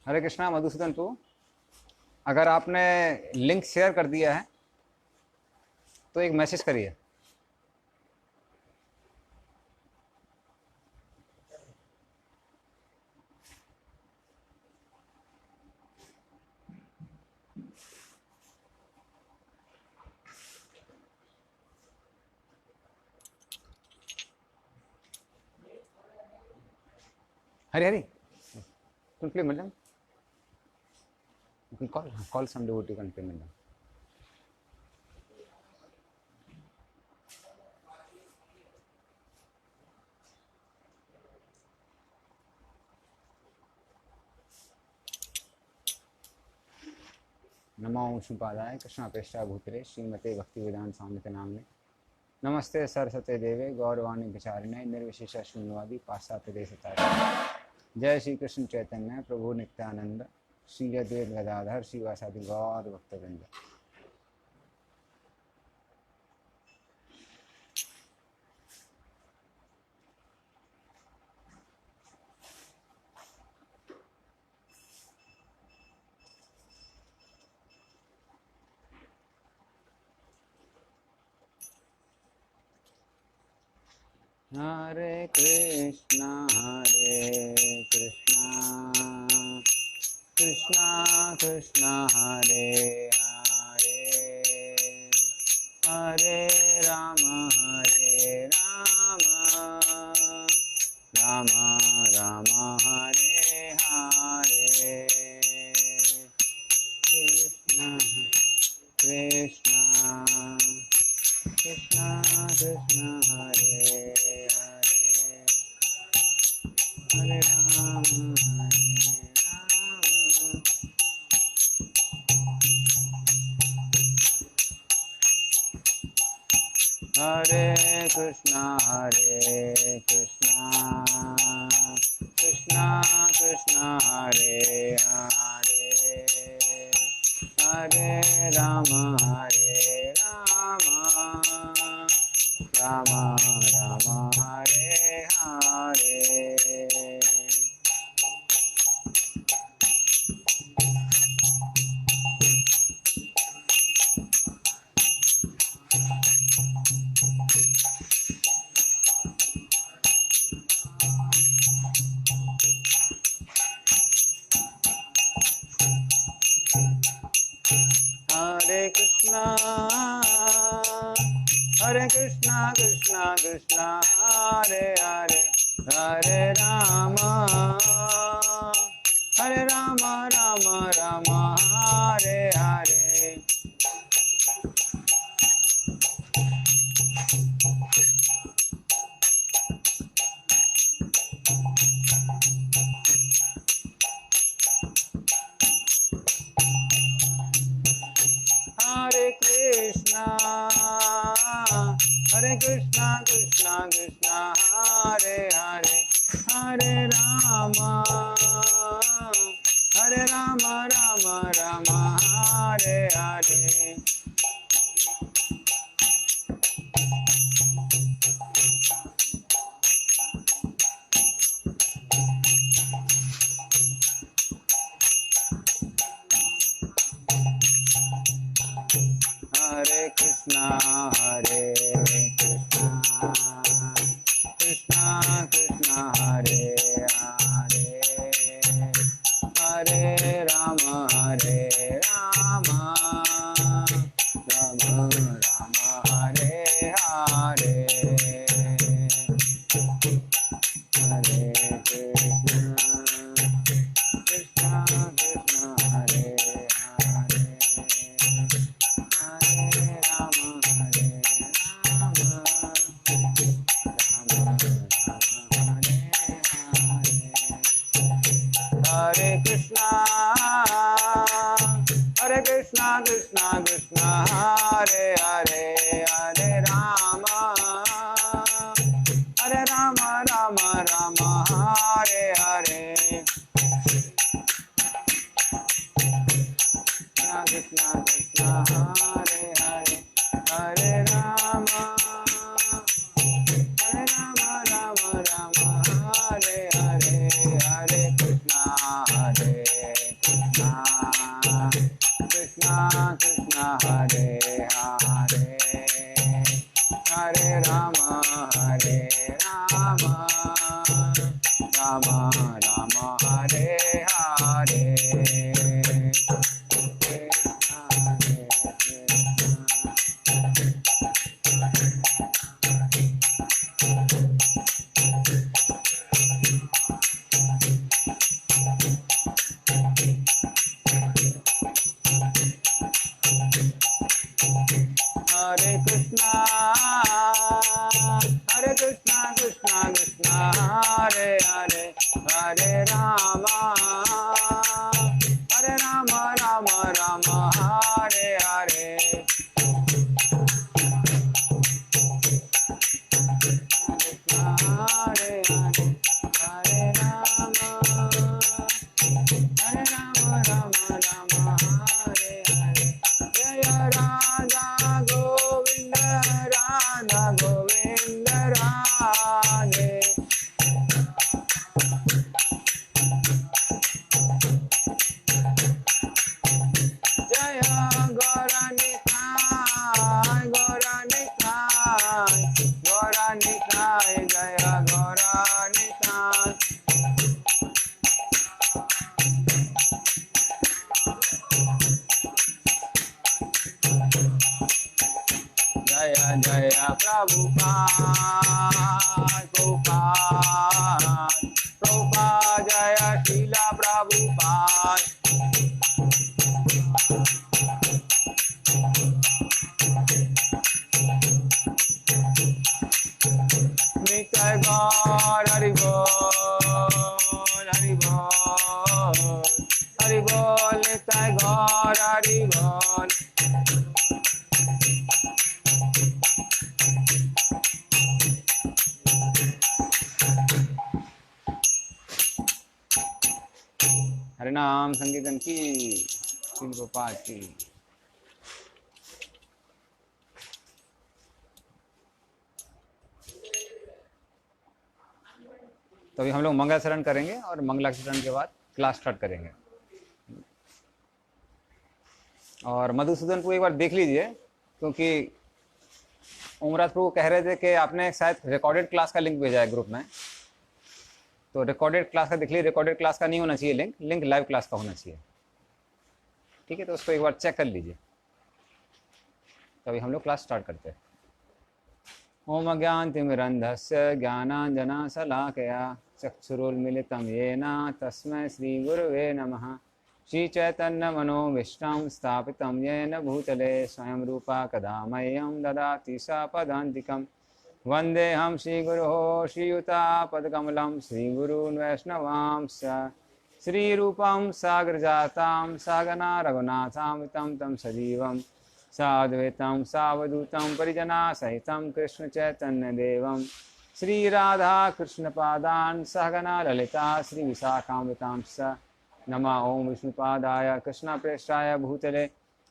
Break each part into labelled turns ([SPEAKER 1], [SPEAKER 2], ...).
[SPEAKER 1] हरे Krishna Madhusudan to. अगर आपने link share कर दिया है तो एक मैसेज करिए। Hari Hari, quickly madam, you can call some devotee can pay madam. नमो विष्णुपादाय कृष्णापेक्षा भूतले श्रीमते भक्तिवेदांत स्वामी नामने। नमस्ते सरस्वते देवे गौरवाणी विचारिणे निर्विशेष शून्यवादी पाश्चात्य देशतारिणे। जय श्री कृष्ण चैतन्य प्रभु नित्यानंद श्री अद्वैत गदाधर श्रीवासादि गौर भक्तवृंद। हरे कृष्णा कृष्णा कृष्णा हरे हरे, हरे राम राम राम हरे हरे। कृष्णा कृष्णा कृष्णा कृष्णा हरे हरे, हरे राम हरे कृष्णा कृष्णा कृष्णा हरे हरे, हरे राम राम राम हरे हरे। हरे कृष्णा कृष्णा कृष्णा हरे हरे, हरे राम राम राम हरे हरे। हरे कृष्णा कृष्णा कृष्णा हरे हरे, हरे राम राम राम हरे हरे। हरे कृष्णा कृष्णा कृष्णा हरे हरे, हरे राम राम राम हरे हरे। हरे कृष्णा कृष्णा कृष्णा हरे हरे, हरे राम राम हरे हरे। हरे कृष्णा कृष्णा कृष्णा हरे हरे, हरे राम राम राम हरे हरे। कृष्णा कृष्णा हरे हरे, हरे राम राम राम हरे हरे, हरे कृष्णा हरे हरे, हरे राम राम राम हरे हरे। हरे कृष्णा कृष्णा कृष्णा हरे हरे, हरे राम राम राम हरे हरे। हरे हरे, हरे राम राम हरे हरे। जय राधा गोविंद राधा गोविंद राधे। जय गौरानिताय गौरानिताय गौरानिताय, जय गौरानिताय। जय जय प्रभुपाद प्रभुपाद प्रभुपाद, जय शीला प्रभुपाद। नित्य गौर हरि बोल हरि बोल हरि बोल, नित्य गौर हरि बोल। हरिनाम संकीर्तन की, श्री गोपाल की। तो अभी हम लोग मंगलाचरण करेंगे और मंगलाचरण के बाद क्लास स्टार्ट करेंगे। और मधुसूदन को एक बार देख लीजिए, क्योंकि उमराज प्रभु कह रहे थे कि आपने शायद रिकॉर्डेड क्लास का लिंक भेजा है ग्रुप में, तो रिकॉर्डेड क्लास का देख लीजिए। रिकॉर्डेड क्लास का नहीं होना चाहिए लिंक, लिंक लाइव क्लास का होना चाहिए। ठीक है, तो उसको एक बार चेक कर लीजिए। तो अभी हम लोग क्लास स्टार्ट करते हैं। ओम अज्ञानतिमिरन्धस्य ज्ञानाञ्जनशलाकया चक्षुरुन्मीलितं येन तस्मै श्रीगुरवे नमः। श्रीचैतन्यमनोभीष्टं स्थापितं येन भूतले स्वयं रूपा कदा मह्यं ददाति सपदान्तिकं। वन्देऽहं श्रीगुरोः श्रीयुतापदकमलं श्रीगुरून् वैष्णवांश्च। श्रीरूपं साग्रजातं सहगना रघुनाथान्वितं तं सजीवं साद्वैतं सावधूतं परिजनासहितं कृष्णचैतन्यदेवं श्रीराधाकृष्णपादान् सहगना ललिता श्रीविशाखान्वितांश्च। नमः ओं विष्णुपादाय कृष्णप्रेष्ठाय भूतले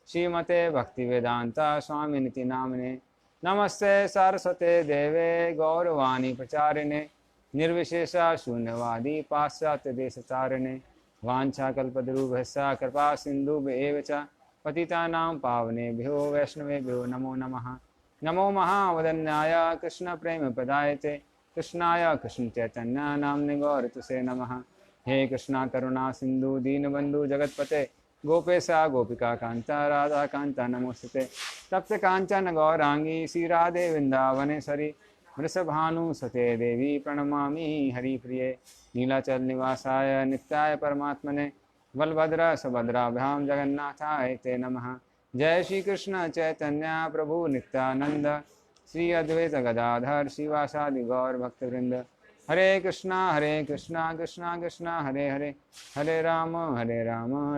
[SPEAKER 1] श्रीमते भक्तिवेदान्ता स्वामिनिति नामिने। नमस्ते सरस्वते देवे गौरवाणी प्रचारिणे निर्विशेष शून्यवादी पाश्चात्यदेशतारिणे। वाञ्छाकल्पतरुभ्यश्च कृपा सिन्धुभ्येव च पतितानां पावनेभ्यो वैष्णवेभ्यो नमो नमः। नमो महावदन्याय कृष्णप्रेमप्रदायते कृष्णाय कृष्णचैतन्य नाम्ने गौरतुसे नमः। हे कृष्णा करुणा सिंधु दीनबंधु जगतपते गोपेशा गोपिका कांता राधा कांता नमोस्तुते। तप्त कांचन गौरांगी श्रीराधे वृंदावनेश्वरी वृषभानुसुते देवी प्रणमामि हरिप्रिये। नीलाचल निवासाय नित्याय परमात्मने बलभद्र सुभद्राभ्यां जगन्नाथाय ते नमः। जय श्री कृष्ण चैतन्य प्रभु नित्यानंद श्री अद्वैत गदाधर शिवासादि गौर भक्तवृंद। हरे कृष्णा कृष्णा कृष्णा हरे हरे, हरे राम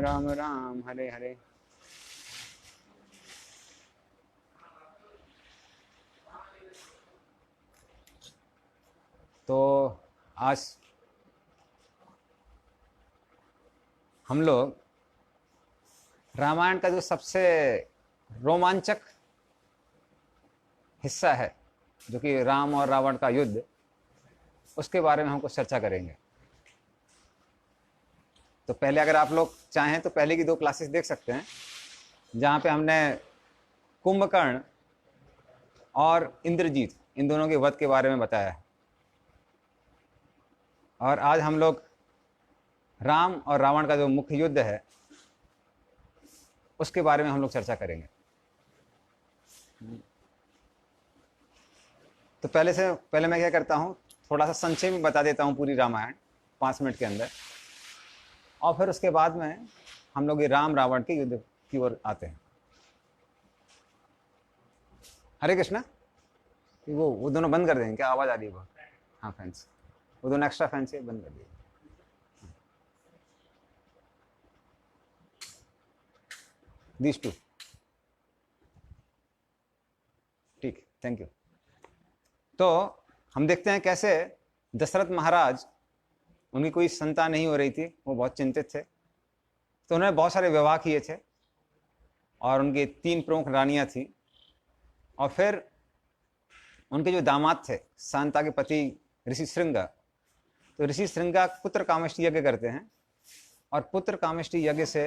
[SPEAKER 1] राम राम हरे हरे। तो आज हम लोग रामायण का जो सबसे रोमांचक हिस्सा है, जो कि राम और रावण का युद्ध, उसके बारे में हम कुछ चर्चा करेंगे। तो पहले अगर आप लोग चाहें तो पहले की 2 क्लासेस देख सकते हैं, जहाँ पे हमने कुंभकर्ण और इंद्रजीत, इन दोनों के वध के बारे में बताया है। और आज हम लोग राम और रावण का जो मुख्य युद्ध है उसके बारे में हम लोग चर्चा करेंगे। तो पहले मैं क्या करता हूँ, थोड़ा सा संक्षेप में बता देता हूँ पूरी रामायण 5 मिनट के अंदर, और फिर उसके बाद में हम लोग ये राम रावण के युद्ध की ओर आते हैं। हरे कृष्णा। वो दोनों बंद कर देंगे क्या? आवाज़ आ रही है बहुत। हाँ फैंस, वो दोनों एक्स्ट्रा फैंस है, बंद कर दिए। These 2 ठीक, थैंक यू। तो हम देखते हैं कैसे दशरथ महाराज, उनकी कोई संतान नहीं हो रही थी, वो बहुत चिंतित थे। तो उन्होंने बहुत सारे विवाह किए थे और उनकी 3 प्रमुख रानियां थी। और फिर उनके जो दामाद थे, शांता के पति ऋषि श्रृंगा, तो ऋषि श्रृंगा पुत्र कामेष्टि यज्ञ करते हैं, और पुत्र कामेष्टि यज्ञ से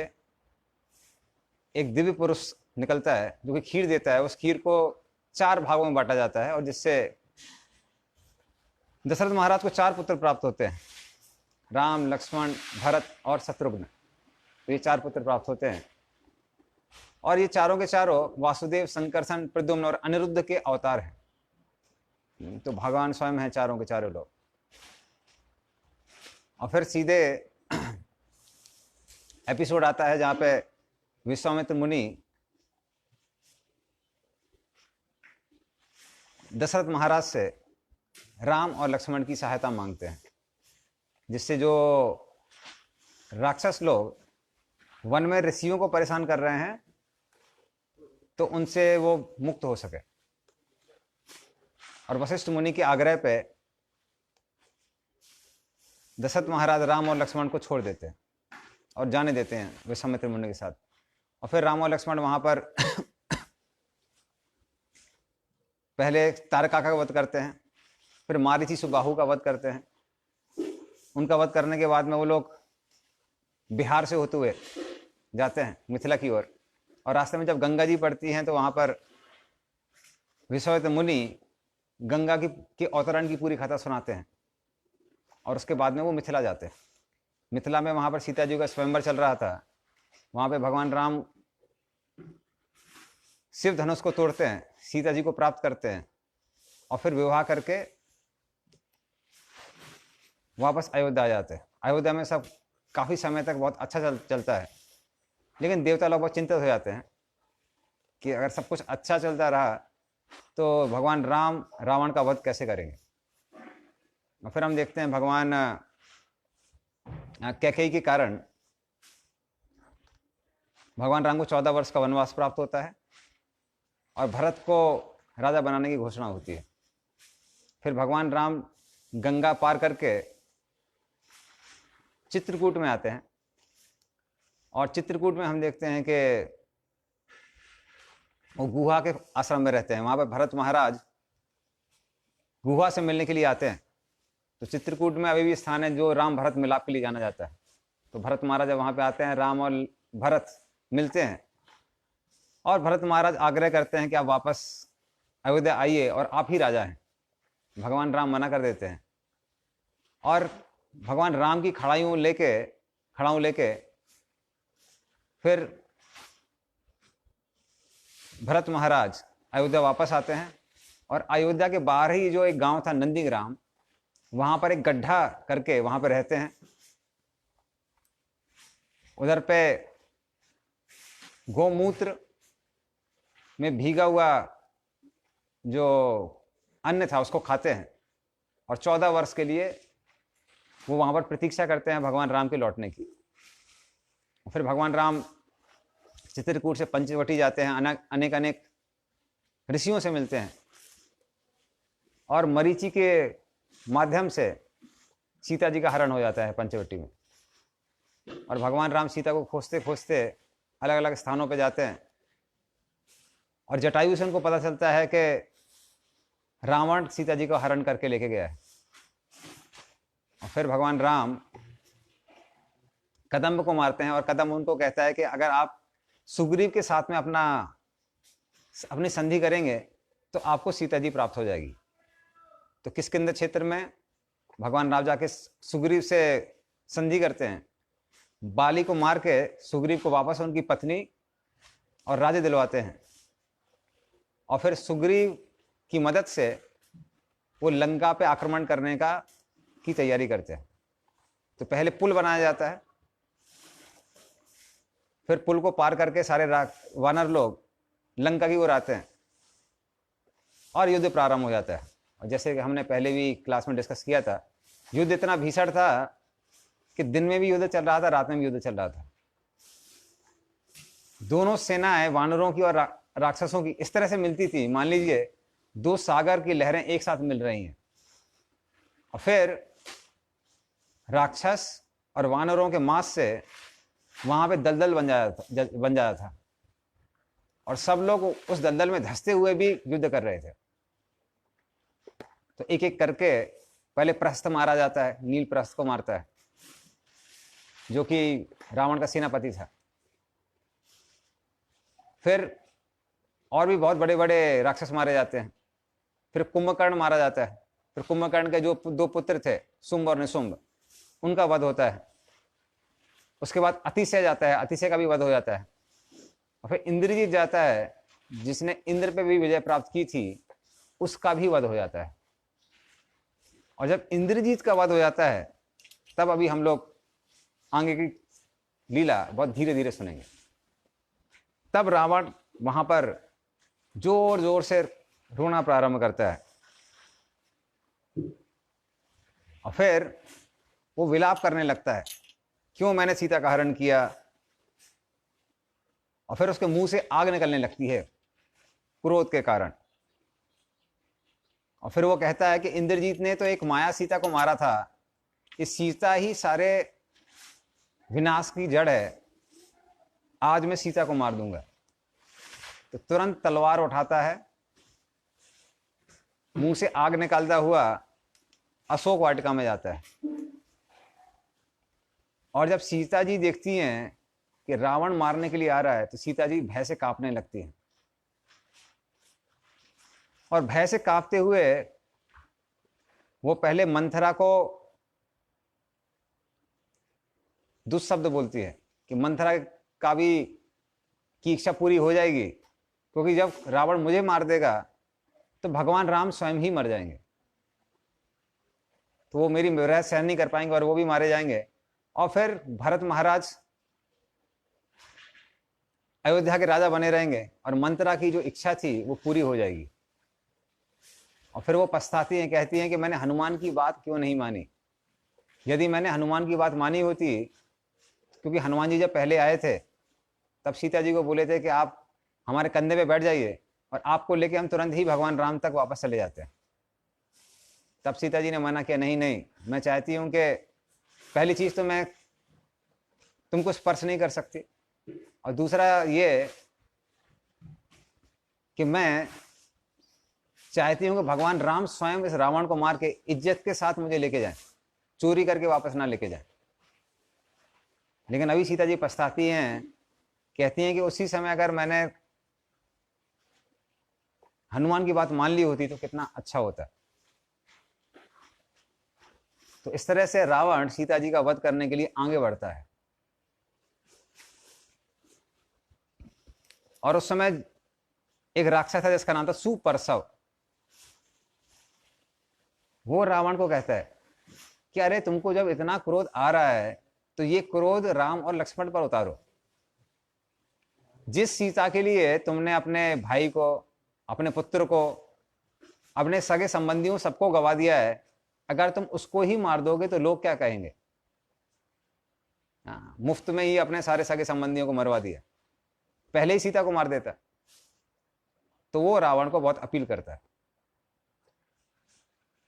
[SPEAKER 1] एक दिव्य पुरुष निकलता है जो कि खीर देता है। उस खीर को 4 भागों में बांटा जाता है, और जिससे दशरथ महाराज को 4 पुत्र प्राप्त होते हैं, राम, लक्ष्मण, भरत और शत्रुघ्न। तो ये 4 पुत्र प्राप्त होते हैं, और ये चारों के चारों वासुदेव, संकर्षण, प्रद्युम्न और अनिरुद्ध के अवतार हैं। तो भगवान स्वयं हैं चारों के चारों लोग। और फिर सीधे एपिसोड आता है जहां पे विश्वामित्र मुनि दशरथ महाराज से राम और लक्ष्मण की सहायता मांगते हैं, जिससे जो राक्षस लोग वन में ऋषियों को परेशान कर रहे हैं तो उनसे वो मुक्त हो सके। और वशिष्ठ मुनि के आग्रह पे दशरथ महाराज राम और लक्ष्मण को छोड़ देते हैं और जाने देते हैं विश्वामित्र मुनि के साथ। और फिर राम और लक्ष्मण वहां पर पहले तारकाका का वध करते हैं, फिर मारीची सुबाहु का वध करते हैं। उनका वध करने के बाद में वो लोग बिहार से होते हुए जाते हैं मिथिला की ओर, और रास्ते में जब गंगा जी पड़ती हैं तो वहां पर विश्वामित्र मुनि गंगा के अवतरण की पूरी कथा सुनाते हैं, और उसके बाद में वो मिथिला जाते हैं। मिथिला में वहां पर सीता जी का स्वयंवर चल रहा था। वहां पे भगवान राम शिव धनुष को तोड़ते हैं, सीता जी को प्राप्त करते हैं, और फिर विवाह करके वापस अयोध्या आ जाते हैं। अयोध्या में सब काफी समय तक बहुत अच्छा चलता है, लेकिन देवता लोग बहुत चिंतित हो जाते हैं कि अगर सब कुछ अच्छा चलता रहा तो भगवान राम रावण का वध कैसे करेंगे। और फिर हम देखते हैं भगवान कैकेयी के कारण भगवान राम को 14 वर्ष का वनवास प्राप्त होता है, और भरत को राजा बनाने की घोषणा होती है। फिर भगवान राम गंगा पार करके चित्रकूट में आते हैं, और चित्रकूट में हम देखते हैं कि वो गुहा के आश्रम में रहते हैं। वहां पर भरत महाराज गुहा से मिलने के लिए आते हैं। तो चित्रकूट में अभी भी स्थान है जो राम भरत मिलाप के लिए जाना जाता है। तो भरत महाराज जब वहां पे आते हैं, राम और भरत मिलते हैं, और भरत महाराज आग्रह करते हैं कि आप वापस अयोध्या आइए और आप ही राजा हैं। भगवान राम मना कर देते हैं, और भगवान राम की खड़ाऊ लेके फिर भरत महाराज अयोध्या वापस आते हैं। और अयोध्या के बाहर ही जो एक गांव था नंदीग्राम, वहां पर एक गड्ढा करके वहां पर रहते हैं। उधर पे गोमूत्र में भीगा हुआ जो अन्न था उसको खाते हैं, और 14 वर्ष के लिए वो वहां पर प्रतीक्षा करते हैं भगवान राम के लौटने की। फिर भगवान राम चित्रकूट से पंचवटी जाते हैं, अनेक अनेक ऋषियों से मिलते हैं, और मरीचि के माध्यम से सीता जी का हरण हो जाता है पंचवटी में। और भगवान राम सीता को खोजते खोजते अलग अलग स्थानों पर जाते हैं, और जटायु से उनको पता चलता है कि रावण सीता जी को हरण करके लेके गया है। और फिर भगवान राम कदम्ब को मारते हैं, और कदम्ब उनको कहता है कि अगर आप सुग्रीव के साथ में अपना अपनी संधि करेंगे तो आपको सीता जी प्राप्त हो जाएगी। तो किष्किंधा क्षेत्र में भगवान राम जाके सुग्रीव से संधि करते हैं, बाली को मार के सुग्रीव को वापस उनकी पत्नी और राज्य दिलवाते हैं, और फिर सुग्रीव की मदद से वो लंका पे आक्रमण करने की तैयारी करते हैं। तो पहले पुल बनाया जाता है, फिर पुल को पार करके सारे वानर लोग लंका की ओर आते हैं और युद्ध प्रारंभ हो जाता है। और जैसे कि हमने पहले भी क्लास में डिस्कस किया था, युद्ध इतना भीषण था कि दिन में भी युद्ध चल रहा था, रात में भी युद्ध चल रहा था। दोनों सेनाएं वानरों की और राक्षसों की इस तरह से मिलती थी, मान लीजिए दो सागर की लहरें एक साथ मिल रही हैं, और फिर राक्षस और वानरों के मांस से वहां पे दलदल बन जाता था, और सब लोग उस दलदल में धंसते हुए भी युद्ध कर रहे थे। तो एक एक करके पहले प्रस्थ मारा जाता है, नील प्रस्थ को मारता है, जो कि रावण का सेनापति था। फिर और भी बहुत बड़े बड़े राक्षस मारे जाते हैं। फिर कुंभकर्ण मारा जाता है। फिर कुंभकर्ण के जो दो पुत्र थे, शुंभ और निशुंभ, उनका वध होता है। उसके बाद अतिशय जाता है, अतिशय का भी वध हो जाता है। और फिर इंद्रजीत जाता है, जिसने इंद्र पे भी विजय प्राप्त की थी, उसका भी वध हो जाता है। और जब इंद्रजीत का वध हो जाता है, तब अभी हम लोग आगे की लीला बहुत धीरे धीरे सुनेंगे। तब रावण वहां पर जोर जोर से रोना प्रारंभ करता है, और फिर वो विलाप करने लगता है, क्यों मैंने सीता का हरण किया। और फिर उसके मुंह से आग निकलने लगती है क्रोध के कारण। और फिर वो कहता है कि इंद्रजीत ने तो एक माया सीता को मारा था, इस सीता ही सारे विनाश की जड़ है, आज मैं सीता को मार दूंगा। तो तुरंत तलवार उठाता है, मुंह से आग निकालता हुआ अशोक वाटिका में जाता है। और जब सीता जी देखती हैं कि रावण मारने के लिए आ रहा है, तो सीता जी भय से कांपने लगती हैं, और भय से कांपते हुए वो पहले मंथरा को दुष्शब्द बोलती है कि मंथरा का भी की इच्छा पूरी हो जाएगी, क्योंकि जब रावण मुझे मार देगा तो भगवान राम स्वयं ही मर जाएंगे, तो वो मेरी विरह सहन नहीं कर पाएंगे और वो भी मारे जाएंगे, और फिर भरत महाराज अयोध्या के राजा बने रहेंगे, और मंथरा की जो इच्छा थी वो पूरी हो जाएगी। और फिर वो पछताती हैं, कहती हैं कि मैंने हनुमान की बात क्यों नहीं मानी। यदि मैंने हनुमान की बात मानी होती, क्योंकि हनुमान जी जब पहले आए थे तब सीता जी को बोले थे कि आप हमारे कंधे पे बैठ जाइए और आपको लेके हम तुरंत ही भगवान राम तक वापस चले जाते हैं। तब सीता जी ने मना किया, नहीं नहीं, मैं चाहती हूं कि पहली चीज तो मैं तुमको स्पर्श नहीं कर सकती, और दूसरा ये कि मैं चाहती हूं कि भगवान राम स्वयं इस रावण को मार के इज्जत के साथ मुझे लेके जाएं, चोरी करके वापस ना लेके जाएं। लेकिन अभी सीता जी पछताती हैं, कहती हैं कि उसी समय अगर मैंने हनुमान की बात मान ली होती तो कितना अच्छा होता। तो इस तरह से रावण सीता जी का वध करने के लिए आगे बढ़ता है। और उस समय एक राक्षस था जिसका नाम था सुपर्सव। वो रावण को कहता है कि अरे तुमको जब इतना क्रोध आ रहा है तो ये क्रोध राम और लक्ष्मण पर उतारो। जिस सीता के लिए तुमने अपने भाई को, अपने पुत्र को, अपने सगे संबंधियों सबको गवा दिया है, अगर तुम उसको ही मार दोगे तो लोग क्या कहेंगे। मुफ्त में ही अपने सारे सगे संबंधियों को मरवा दिया, पहले ही सीता को मार देता। तो वो रावण को बहुत अपील करता है,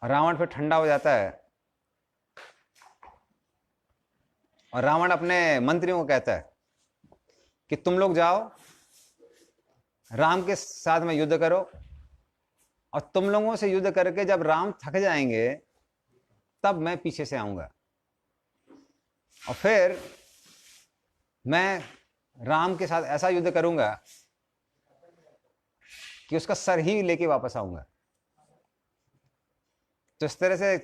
[SPEAKER 1] रावण फिर ठंडा हो जाता है, और रावण अपने मंत्रियों को कहता है कि तुम लोग जाओ, राम के साथ में युद्ध करो, और तुम लोगों से युद्ध करके जब राम थक जाएंगे तब मैं पीछे से आऊंगा, और फिर मैं राम के साथ ऐसा युद्ध करूंगा कि उसका सर ही लेके वापस आऊंगा। तो इस तरह से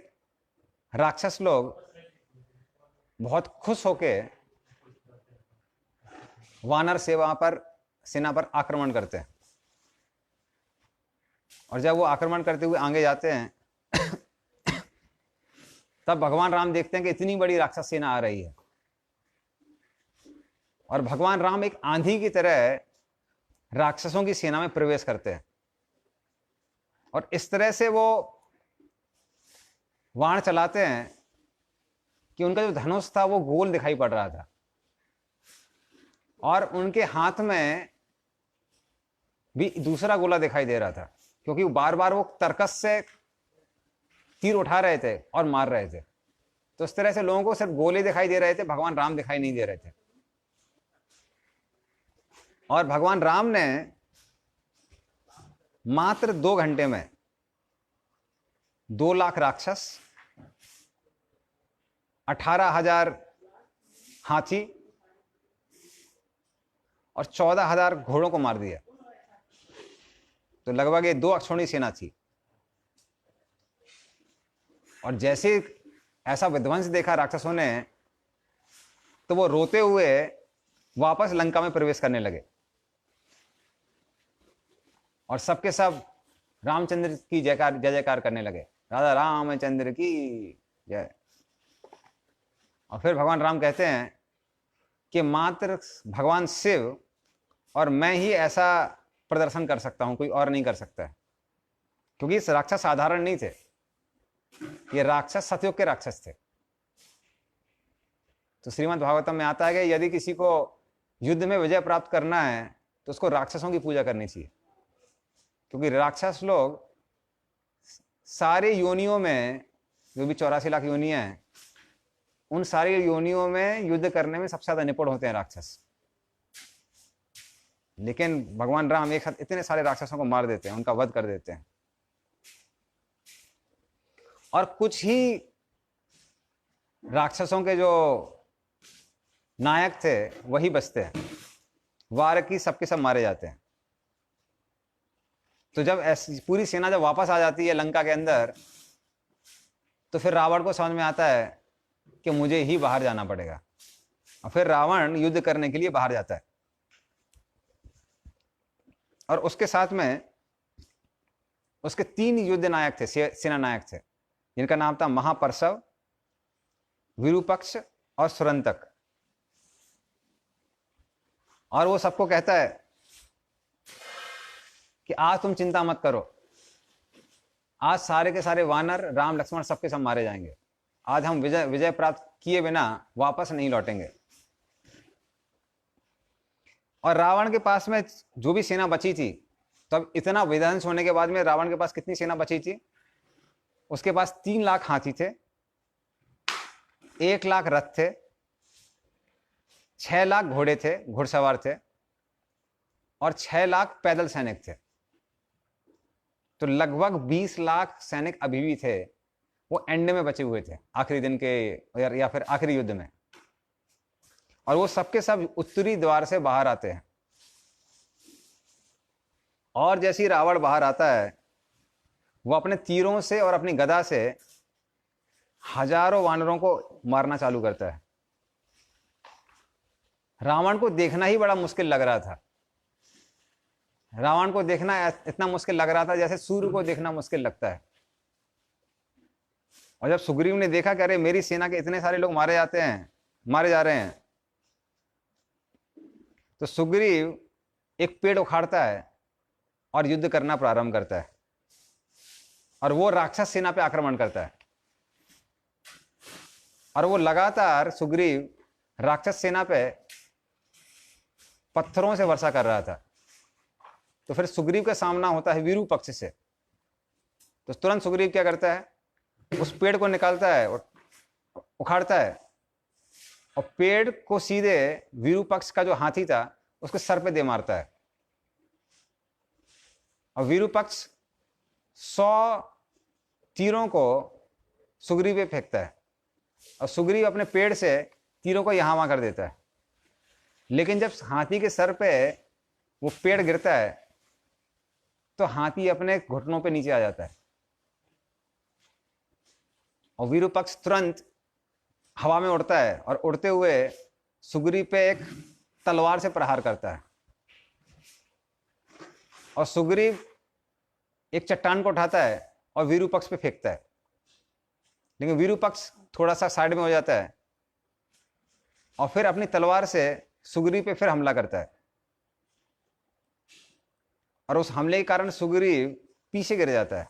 [SPEAKER 1] राक्षस लोग बहुत खुश होके वानर सेना पर आक्रमण करते हैं। और जब वो आक्रमण करते हुए आगे जाते हैं तब भगवान राम देखते हैं कि इतनी बड़ी राक्षस सेना आ रही है, और भगवान राम एक आंधी की तरह राक्षसों की सेना में प्रवेश करते हैं। और इस तरह से वो बाण चलाते हैं कि उनका जो धनुष था वो गोल दिखाई पड़ रहा था, और उनके हाथ में भी दूसरा गोला दिखाई दे रहा था, क्योंकि बार बार वो तरकस से तीर उठा रहे थे और मार रहे थे। तो इस तरह से लोगों को सिर्फ गोले दिखाई दे रहे थे, भगवान राम दिखाई नहीं दे रहे थे। और भगवान राम ने मात्र 2 घंटे में 2 लाख राक्षस, 18,000 हाथी और 14,000 घोड़ों को मार दिया। तो लगभग ये 2 अक्षौणी सेना थी। और जैसे ऐसा विध्वंस देखा राक्षसों ने, तो वो रोते हुए वापस लंका में प्रवेश करने लगे, और सबके सब रामचंद्र की जय जयकार करने लगे, राधा रामचंद्र की जय। और फिर भगवान राम कहते हैं कि मात्र भगवान शिव और मैं ही ऐसा प्रदर्शन कर सकता हूं, कोई और नहीं कर सकता है। क्योंकि इस राक्षस साधारण नहीं थे, ये राक्षस सतयुग के राक्षस थे। तो श्रीमद् भागवतम में आता है कि यदि किसी को युद्ध में विजय प्राप्त करना है तो उसको राक्षसों की पूजा करनी चाहिए, क्योंकि राक्षस लोग सारे योनियों में, जो भी 84 लाख योनियां हैं, उन सारी योनियों में युद्ध करने में सबसे ज्यादा निपुण होते हैं राक्षस। लेकिन भगवान राम एक साथ इतने सारे राक्षसों को मार देते हैं, उनका वध कर देते हैं। और कुछ ही राक्षसों के जो नायक थे वही बचते हैं, वारकी सबके सब मारे जाते हैं। तो जब ऐसी पूरी सेना जब वापस आ जाती है लंका के अंदर, तो फिर रावण को समझ में आता है कि मुझे ही बाहर जाना पड़ेगा, और फिर रावण युद्ध करने के लिए बाहर जाता है। और उसके साथ में उसके 3 युद्ध नायक थे, सेना नायक थे, जिनका नाम था महापर्शव, विरूपक्ष और सुरंतक। और वो सबको कहता है कि आज तुम चिंता मत करो, आज सारे के सारे वानर, राम लक्ष्मण सबके सब मारे जाएंगे। आज हम विजय प्राप्त किए बिना वापस नहीं लौटेंगे। और रावण के पास में जो भी सेना बची थी, तब इतना विध्वंस होने के बाद में रावण के पास कितनी सेना बची थी? उसके पास 3 लाख हाथी थे, 1 लाख रथ थे, 6 लाख घोड़े थे, घुड़सवार थे, और 6 लाख पैदल सैनिक थे। तो लगभग 20 लाख सैनिक अभी भी थे, वो एंड में बचे हुए थे, आखिरी दिन के या फिर आखिरी युद्ध में। और वो सबके सब उत्तरी द्वार से बाहर आते हैं। और जैसे ही रावण बाहर आता है, वो अपने तीरों से और अपनी गदा से हजारों वानरों को मारना चालू करता है। रावण को देखना ही बड़ा मुश्किल लग रहा था। रावण को देखना इतना मुश्किल लग रहा था जैसे सूर्य को देखना मुश्किल लगता है। और जब सुग्रीव ने देखा कि अरे मेरी सेना के इतने सारे लोग मारे जा रहे हैं, तो सुग्रीव एक पेड़ उखाड़ता है और युद्ध करना प्रारंभ करता है, और वो राक्षस सेना पे आक्रमण करता है। और वो लगातार सुग्रीव राक्षस सेना पे पत्थरों से वर्षा कर रहा था। तो फिर सुग्रीव का सामना होता है वीरू पक्ष से। तो तुरंत सुग्रीव क्या करता है, उस पेड़ को निकालता है और उखाड़ता है, और पेड़ को सीधे वीरू पक्ष का जो हाथी था उसके सर पे दे मारता है। और वीरू पक्ष 100 तीरों को सुग्रीव पे फेंकता है, और सुग्रीव अपने पेड़ से तीरों को यहां वहां कर देता है। लेकिन जब हाथी के सर पे वो पेड़ गिरता है, तो हाथी अपने घुटनों पे नीचे आ जाता है और विरूपक्ष तुरंत हवा में उड़ता है और उड़ते हुए सुग्रीव पे एक तलवार से प्रहार करता है। और सुग्रीव एक चट्टान को उठाता है और विरूपक्ष पे फेंकता है, लेकिन विरूपक्ष थोड़ा सा साइड में हो जाता है और फिर अपनी तलवार से सुग्रीव पे फिर हमला करता है। और उस हमले के कारण सुग्रीव पीछे गिर जाता है।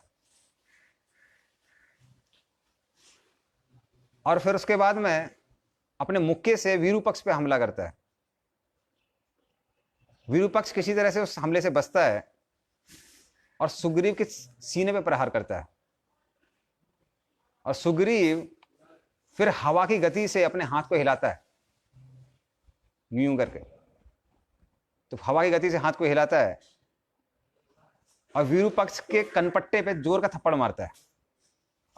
[SPEAKER 1] और फिर उसके बाद में अपने मुक्के से विरूपक्ष पे हमला करता है। विरूपक्ष किसी तरह से उस हमले से बचता है और सुग्रीव के सीने पे प्रहार करता है। और सुग्रीव फिर हवा की गति से अपने हाथ को हिलाता है, यूं करके। तो हवा की गति से हाथ को हिलाता है और विरूपक्ष के कनपट्टे पे जोर का थप्पड़ मारता है।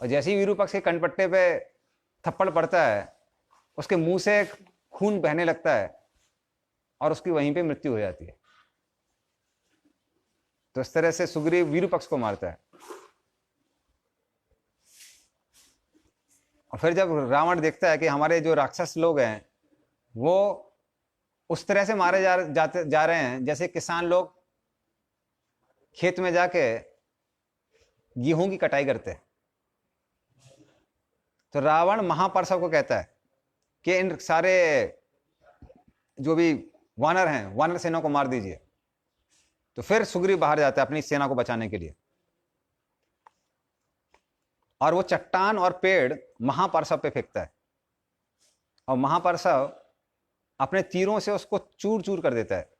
[SPEAKER 1] और जैसे ही विरूपक्ष के कनपट्टे पे थप्पड़ पड़ता है, उसके मुंह से खून बहने लगता है और उसकी वहीं पे मृत्यु हो जाती है। तो इस तरह से सुग्रीव विरूपक्ष को मारता है। और फिर जब रावण देखता है कि हमारे जो राक्षस लोग हैं वो उस तरह से मारे जा रहे हैं जैसे किसान लोग खेत में जाके गेहूं की कटाई करते हैं, तो रावण महापर्षव को कहता है कि इन सारे जो भी वानर हैं, वानर सेना को मार दीजिए। तो फिर सुग्रीव बाहर जाता है अपनी सेना को बचाने के लिए, और वो चट्टान और पेड़ महापर्षव पे फेंकता है और महापर्षव अपने तीरों से उसको चूर चूर कर देता है।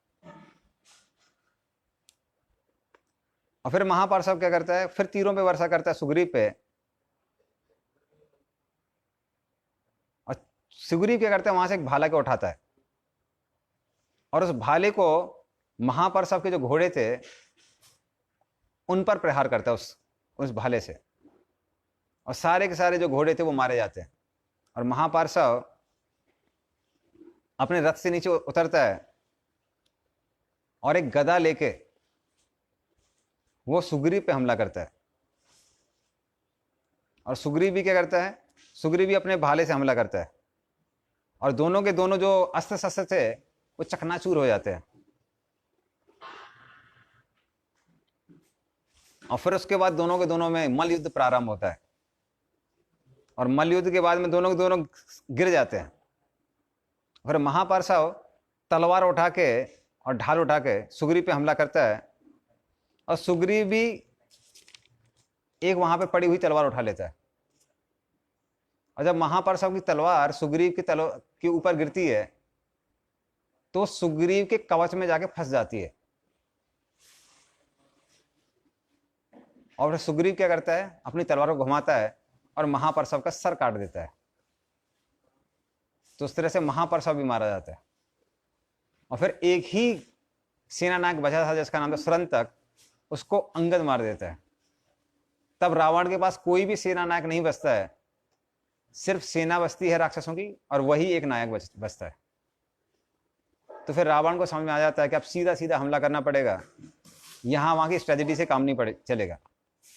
[SPEAKER 1] और फिर महापर्षव क्या करता है, फिर तीरों पे वर्षा करता है सुग्रीव पे। और सुग्रीव क्या करता है, वहां से एक भाला को उठाता है और उस भाले को महापर्षव के जो घोड़े थे उन पर प्रहार करता है उस भाले से, और सारे के सारे जो घोड़े थे वो मारे जाते हैं। और महापर्षव अपने रथ से नीचे उतरता है और एक गदा लेके वो सुग्रीव पे हमला करता है। और सुग्रीव भी क्या करता है, सुग्रीव भी अपने भाले से हमला करता है और दोनों के दोनों जो अस्त्र शस्त्र थे वो चकनाचूर हो जाते हैं। और फिर उसके बाद दोनों के दोनों में मल्ल युद्ध प्रारंभ होता है और मल्ल युद्ध के बाद में दोनों के दोनों गिर जाते हैं। फिर महापर्षव तलवार उठा के और ढाल उठा के सुग्रीव पे हमला करता है और सुग्रीव भी एक वहां पे पड़ी हुई तलवार उठा लेता है। और जब महापर्षव की तलवार सुग्रीव की तलवार के ऊपर गिरती है तो सुग्रीव के कवच में जाके फंस जाती है। और फिर सुग्रीव क्या करता है, अपनी तलवार को घुमाता है और महापर्षव का सर काट देता है। तो उस तरह से महापर्षव भी मारा जाता है। और फिर एक ही सेनानायक बचा था जिसका नाम था सुरंतक, उसको अंगद मार देता है। तब रावण के पास कोई भी सेनानायक नहीं बचता है, सिर्फ सेना बचती है राक्षसों की और वही एक नायक बचता है। तो फिर रावण को समझ में आ जाता है कि अब सीधा सीधा हमला करना पड़ेगा, यहां वहां की स्ट्रेटेजी से काम नहीं चलेगा।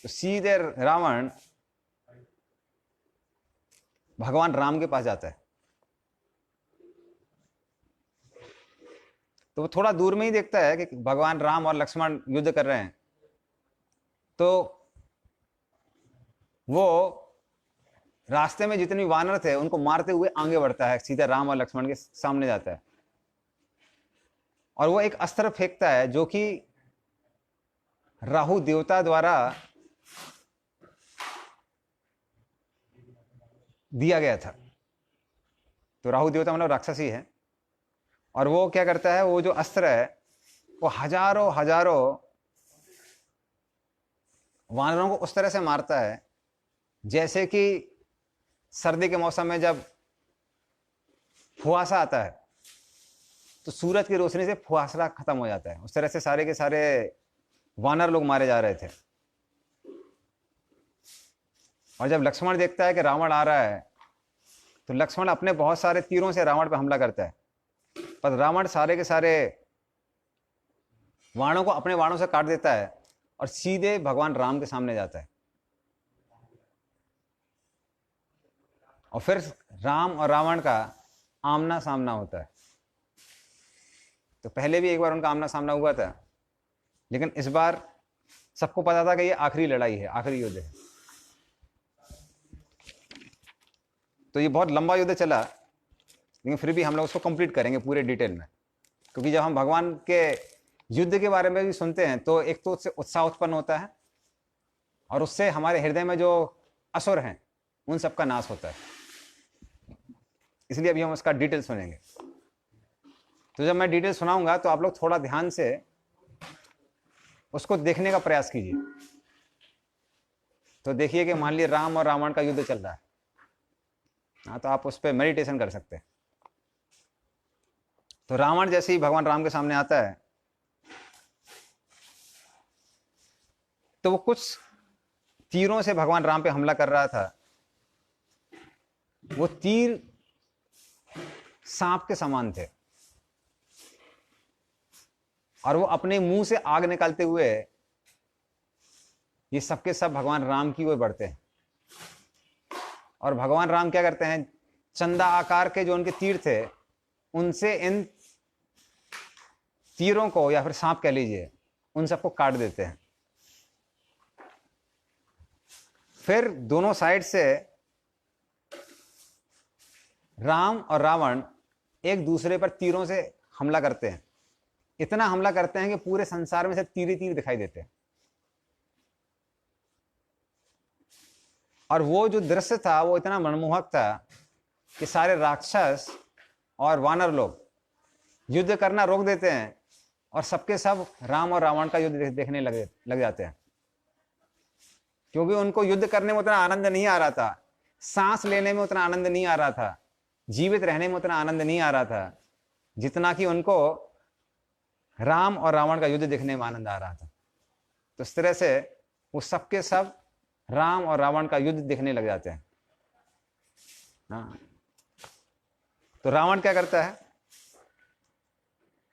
[SPEAKER 1] तो सीधे रावण भगवान राम के पास जाता है। तो वो थोड़ा दूर में ही देखता है कि भगवान राम और लक्ष्मण युद्ध कर रहे हैं, तो वो रास्ते में जितने वानर थे उनको मारते हुए आगे बढ़ता है, सीधा राम और लक्ष्मण के सामने जाता है और वो एक अस्त्र फेंकता है जो कि राहु देवता द्वारा दिया गया था। तो राहु देवता मतलब राक्षस ही है। और वो क्या करता है, वो जो अस्त्र है वो हजारों हजारों वानरों को उस तरह से मारता है जैसे कि सर्दी के मौसम में जब फुहासा आता है तो सूरज की रोशनी से फुहासा खत्म हो जाता है। उस तरह से सारे के सारे वानर लोग मारे जा रहे थे। और जब लक्ष्मण देखता है कि रावण आ रहा है तो लक्ष्मण अपने बहुत सारे तीरों से रावण पर हमला करता है, पर रावण सारे के सारे वाणों को अपने वाणों से काट देता है और सीधे भगवान राम के सामने जाता है। और फिर राम और रावण का आमना सामना होता है। तो पहले भी एक बार उनका आमना सामना हुआ था, लेकिन इस बार सबको पता था कि ये आखिरी लड़ाई है, आखिरी युद्ध है। तो ये बहुत लंबा युद्ध चला, लेकिन फिर भी हम लोग उसको कंप्लीट करेंगे पूरे डिटेल में, क्योंकि जब हम भगवान के युद्ध के बारे में भी सुनते हैं तो एक तो उससे उत्साह उत्पन्न होता है, और उससे हमारे हृदय में जो असुर हैं उन सबका नाश होता है। इसलिए अभी हम उसका डिटेल सुनेंगे। तो जब मैं डिटेल सुनाऊंगा तो आप लोग थोड़ा ध्यान से उसको देखने का प्रयास कीजिए। तो देखिए कि मान लीजिए राम और रावण का युद्ध चल रहा है, हाँ, तो आप उस पर मेडिटेशन कर सकते हैं। तो रावण जैसे ही भगवान राम के सामने आता है तो वो कुछ तीरों से भगवान राम पे हमला कर रहा था। वो तीर सांप के समान थे, और वो अपने मुंह से आग निकालते हुए ये सबके सब भगवान राम की ओर बढ़ते हैं। और भगवान राम क्या करते हैं, चंदा आकार के जो उनके तीर थे उनसे इन तीरों को, या फिर सांप कह लीजिए, उन सबको काट देते हैं। फिर दोनों साइड से राम और रावण एक दूसरे पर तीरों से हमला करते हैं। इतना हमला करते हैं कि पूरे संसार में से तीर ही तीर दिखाई देते हैं। और वो जो दृश्य था वो इतना मनमोहक था कि सारे राक्षस और वानर लोग युद्ध करना रोक देते हैं, और सबके सब राम और रावण का युद्ध देखने लग जाते हैं। क्योंकि उनको युद्ध करने में उतना आनंद नहीं आ रहा था, सांस लेने में उतना आनंद नहीं आ रहा था, जीवित रहने में उतना आनंद नहीं आ रहा था, जितना कि उनको राम और रावण का युद्ध देखने में आनंद आ रहा था। तो इस तरह से वो सबके सब राम और रावण का युद्ध देखने लग जाते हैं। हाँ, तो रावण क्या करता है,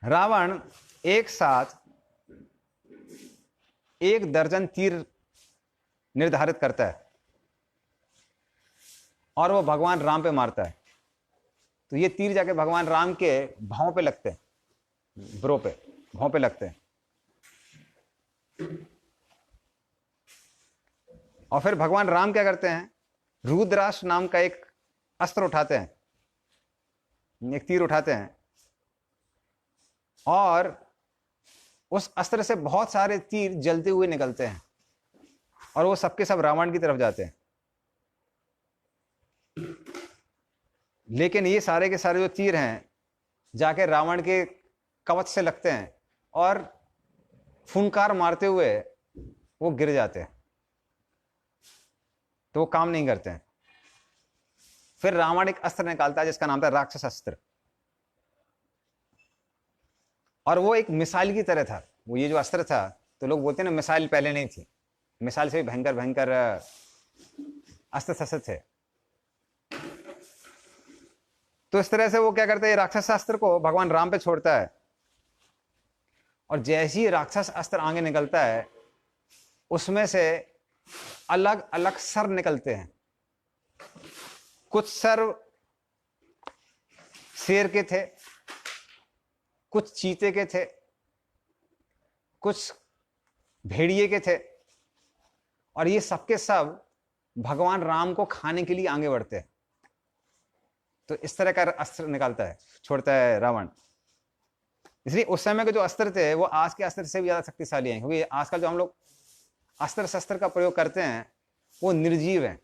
[SPEAKER 1] रावण एक साथ 1 दर्जन तीर निर्धारित करता है और वो भगवान राम पे मारता है। तो ये तीर जाके भगवान राम के भाव पे लगते हैं, ब्रो पे, भाव पे लगते हैं। और फिर भगवान राम क्या करते हैं, रुद्राक्ष नाम का एक अस्त्र उठाते हैं, एक तीर उठाते हैं, और उस अस्त्र से बहुत सारे तीर जलते हुए निकलते हैं, और वो सबके सब रावण की तरफ जाते हैं। लेकिन ये सारे के सारे जो तीर हैं जाके रावण के कवच से लगते हैं और फुनकार मारते हुए वो गिर जाते हैं, तो वो काम नहीं करते हैं। फिर रावण एक अस्त्र निकालता है जिसका नाम था राक्षस अस्त्र, और वो एक मिसाइल की तरह था। वो ये जो अस्त्र था, तो लोग बोलते हैं ना मिसाइल पहले नहीं थी, मिसाइल से भी भयंकर भयंकर अस्त्र शस्त्र थे। तो इस तरह से वो क्या करता है, राक्षस अस्त्र को भगवान राम पे छोड़ता है, और जैसे ही राक्षस अस्त्र आगे निकलता है उसमें से अलग अलग सर निकलते हैं। कुछ सर शेर के थे, कुछ चीते के थे, कुछ भेड़िए के थे, और ये सबके सब भगवान राम को खाने के लिए आगे बढ़ते हैं। तो इस तरह का अस्त्र निकालता है, छोड़ता है रावण। इसलिए उस समय के जो अस्त्र थे वो आज के अस्त्र से भी ज्यादा शक्तिशाली हैं, क्योंकि आजकल जो हम लोग अस्त्र शस्त्र का प्रयोग करते हैं वो निर्जीव है।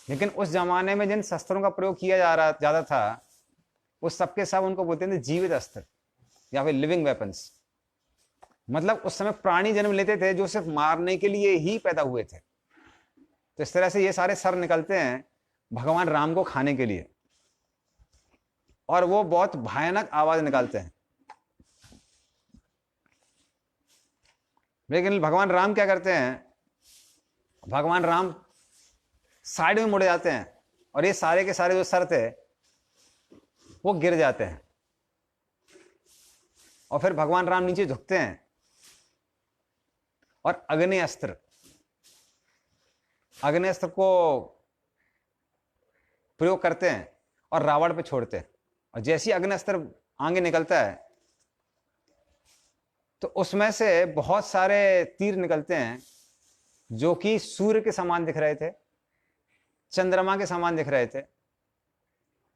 [SPEAKER 1] लेकिन उस जमाने में जिन शस्त्रों का प्रयोग किया ज्यादा था, उस सबके सब उनको बोलते थे जीवित अस्त्र या फिर लिविंग वेपन्स। मतलब उस समय प्राणी जन्म लेते थे जो सिर्फ मारने के लिए ही पैदा हुए थे। तो इस तरह से ये सारे सर निकलते हैं भगवान राम को खाने के लिए, और वो बहुत भयानक आवाज निकालते हैं। लेकिन भगवान राम क्या करते हैं, भगवान राम साइड में मुड़ जाते हैं, और ये सारे के सारे जो सर थे वो गिर जाते हैं, और फिर भगवान राम नीचे झुकते हैं, और अग्नि अस्त्र को प्रयोग करते हैं और रावण पे छोड़ते हैं। और जैसे ही अग्नि अस्त्र आगे निकलता है तो उसमें से बहुत सारे तीर निकलते हैं जो कि सूर्य के समान दिख रहे थे, चंद्रमा के समान दिख रहे थे,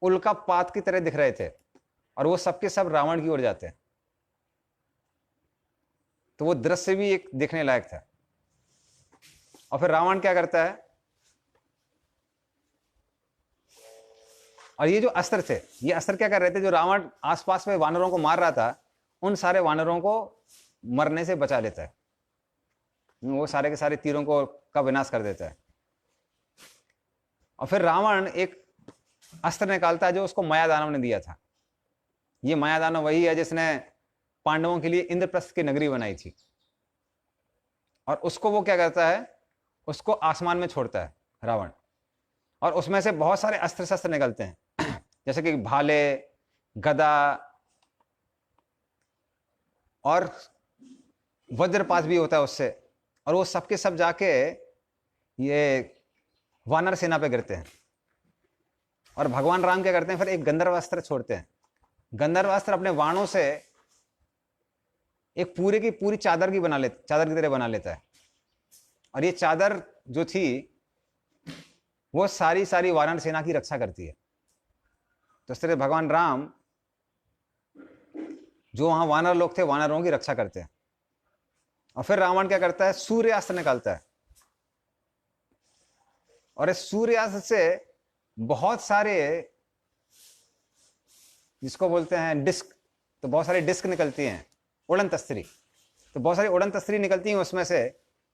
[SPEAKER 1] उल्का पात की तरह दिख रहे थे, और वो सबके सब रावण की ओर जाते हैं। तो वो दृश्य भी एक देखने लायक था। और फिर रावण क्या करता है, और ये जो अस्त्र थे, ये अस्त्र क्या कर रहे थे, जो रावण आसपास में वानरों को मार रहा था उन सारे वानरों को मरने से बचा लेता है। वो सारे के सारे तीरों को का विनाश कर देता है। और फिर रावण एक अस्त्र निकालता है जो उसको माया दानव ने दिया था। ये माया दानव वही है जिसने पांडवों के लिए इंद्रप्रस्थ की नगरी बनाई थी। और उसको वो क्या करता है, उसको आसमान में छोड़ता है रावण, और उसमें से बहुत सारे अस्त्र शस्त्र निकलते हैं जैसे कि भाले, गदा और वज्रपात भी होता है उससे, और वो सबके सब जाके ये वानर सेना पे गिरते हैं। और भगवान राम क्या करते हैं, फिर एक गंधर्व अस्त्र छोड़ते हैं। गंधर्व अस्त्र अपने बाणों से एक पूरे की पूरी चादर की तरह बना लेता है। और ये चादर जो थी वो सारी सारी वानर सेना की रक्षा करती है। तो इस तरह भगवान राम जो वहां वानर लोग थे, वानरों की रक्षा करते हैं। और फिर रावण क्या करता है, सूर्यास्त्र निकालता है, और इस सूर्यास्त्र से बहुत सारे, जिसको बोलते हैं डिस्क, तो बहुत सारी डिस्क निकलती हैं, उड़न तस्तरी। तो बहुत सारी उड़न तस्तरी निकलती हैं उसमें से,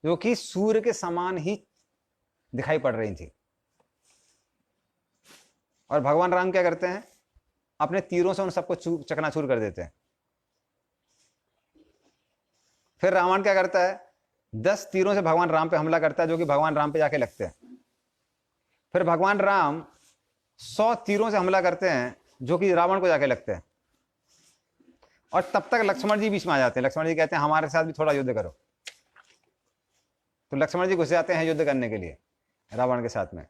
[SPEAKER 1] जो कि सूर्य के समान ही दिखाई पड़ रही थी। और भगवान राम क्या करते हैं, अपने तीरों से उन सबको चकनाचूर कर देते हैं। फिर रावण क्या करता है, 10 तीरों से भगवान राम पे हमला करता है, जो कि भगवान राम पे जाके लगते हैं। फिर भगवान राम 100 तीरों से हमला करते हैं, जो कि रावण को जाके लगते हैं। और तब तक लक्ष्मण जी बीच में आ जाते हैं। लक्ष्मण जी कहते हैं हमारे साथ भी थोड़ा युद्ध करो। तो लक्ष्मण जी घुस जाते हैं युद्ध करने के लिए रावण के साथ में।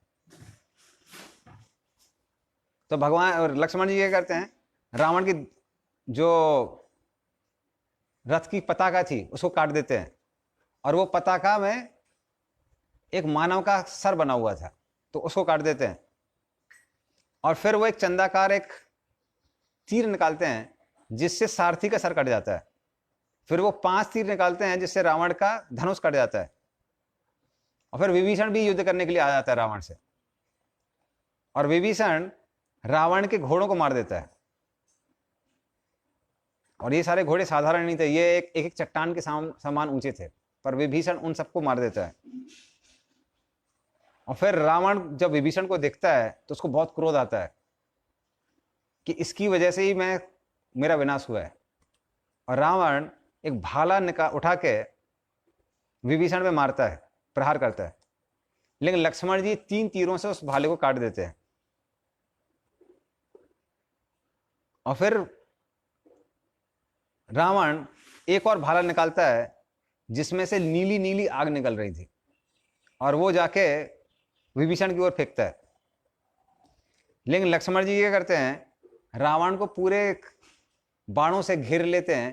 [SPEAKER 1] तो भगवान और लक्ष्मण जी क्या करते हैं, रावण की जो रथ की पताका थी उसको काट देते हैं, और वो पताका में एक मानव का सर बना हुआ था, तो उसको काट देते हैं। और फिर वो एक चंदाकार एक तीर निकालते हैं जिससे सारथी का सर कट जाता है। फिर वो 5 तीर निकालते हैं जिससे रावण का धनुष कट जाता है। और फिर विभीषण भी युद्ध करने के लिए आ जाता है रावण से, और विभीषण रावण के घोड़ों को मार देता है। और ये सारे घोड़े साधारण नहीं थे, ये एक एक चट्टान के समान ऊंचे थे, पर विभीषण उन सबको मार देता है। और फिर रावण जब विभीषण को देखता है तो उसको बहुत क्रोध आता है कि इसकी वजह से ही मेरा विनाश हुआ है। और रावण एक भाला उठा के विभीषण पे मारता है, प्रहार करता है, लेकिन लक्ष्मण जी 3 तीरों से उस भाले को काट देते हैं। और फिर रावण एक और भाला निकालता है जिसमें से नीली नीली आग निकल रही थी, और वो जाके विभीषण की ओर फेंकता है। लेकिन लक्ष्मण जी क्या करते हैं, रावण को पूरे बाणों से घेर लेते हैं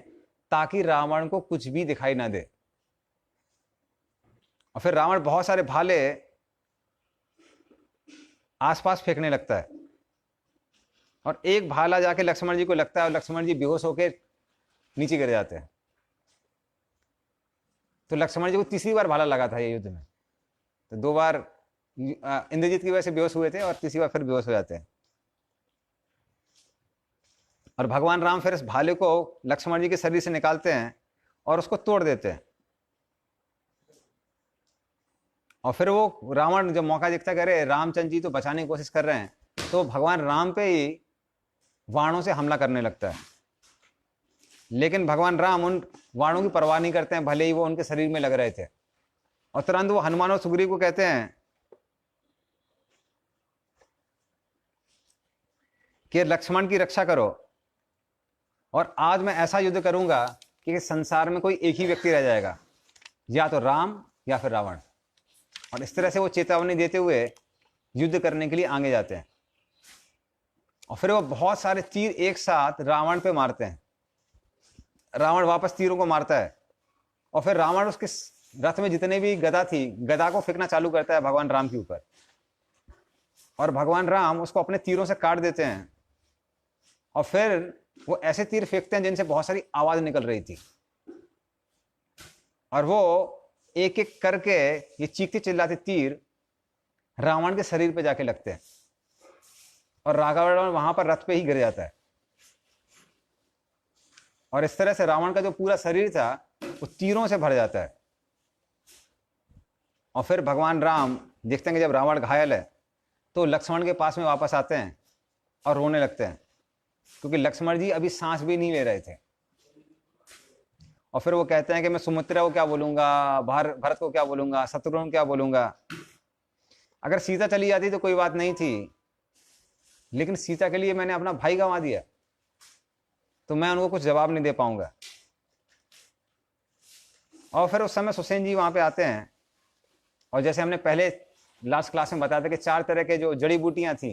[SPEAKER 1] ताकि रावण को कुछ भी दिखाई ना दे। और फिर रावण बहुत सारे भाले आसपास फेंकने लगता है, और एक भाला जाके लक्ष्मण जी को लगता है, और लक्ष्मण जी बेहोश होकर नीचे गिर जाते हैं। तो लक्ष्मण जी को तीसरी बार भाला लगा था ये युद्ध में। तो 2 बार इंद्रजीत की वजह से बेहोश हुए थे, और तीसरी बार फिर बेहोश हो जाते हैं। और भगवान राम फिर इस भाले को लक्ष्मण जी के शरीर से निकालते हैं और उसको तोड़ देते हैं। और फिर वो रावण जब मौका देखता कह रहे रामचंद्र जी तो बचाने की कोशिश कर रहे हैं, तो भगवान राम पे ही वाणों से हमला करने लगता है। लेकिन भगवान राम उन वाणों की परवाह नहीं करते हैं, भले ही वो उनके शरीर में लग रहे थे। और तुरंत वो हनुमान और सुग्रीव को कहते हैं कि लक्ष्मण की रक्षा करो, और आज मैं ऐसा युद्ध करूंगा कि संसार में कोई एक ही व्यक्ति रह जाएगा या तो राम या फिर रावण। और इस तरह से वो चेतावनी देते हुए युद्ध करने के लिए आगे जाते हैं। और फिर वो बहुत सारे तीर एक साथ रावण पे मारते हैं। रावण वापस तीरों को मारता है और फिर रावण उसके रथ में जितने भी गदा थी, गदा को फेंकना चालू करता है भगवान राम के ऊपर, और भगवान राम उसको अपने तीरों से काट देते हैं। और फिर वो ऐसे तीर फेंकते हैं जिनसे बहुत सारी आवाज निकल रही थी, और वो एक एक करके ये चीखते चिल्लाते तीर रावण के शरीर पे जाके लगते हैं, और रावण वहां पर रथ पे ही गिर जाता है। और इस तरह से रावण का जो पूरा शरीर था वो तीरों से भर जाता है। और फिर भगवान राम देखते हैं कि जब रावण घायल है तो लक्ष्मण के पास में वापस आते हैं और रोने लगते हैं, क्योंकि लक्ष्मण जी अभी सांस भी नहीं ले रहे थे। और फिर वो कहते हैं कि मैं सुमित्रा को क्या बोलूंगा, भरत को क्या बोलूंगा, शत्रुघ्न को क्या बोलूंगा। अगर सीता चली जाती तो कोई बात नहीं थी, लेकिन सीता के लिए मैंने अपना भाई गंवा दिया, तो मैं उनको कुछ जवाब नहीं दे पाऊंगा। और फिर उस समय सुसेन जी वहां पे आते हैं, और जैसे हमने पहले लास्ट क्लास में बताया था कि 4 तरह के जो जड़ी बूटियां थी,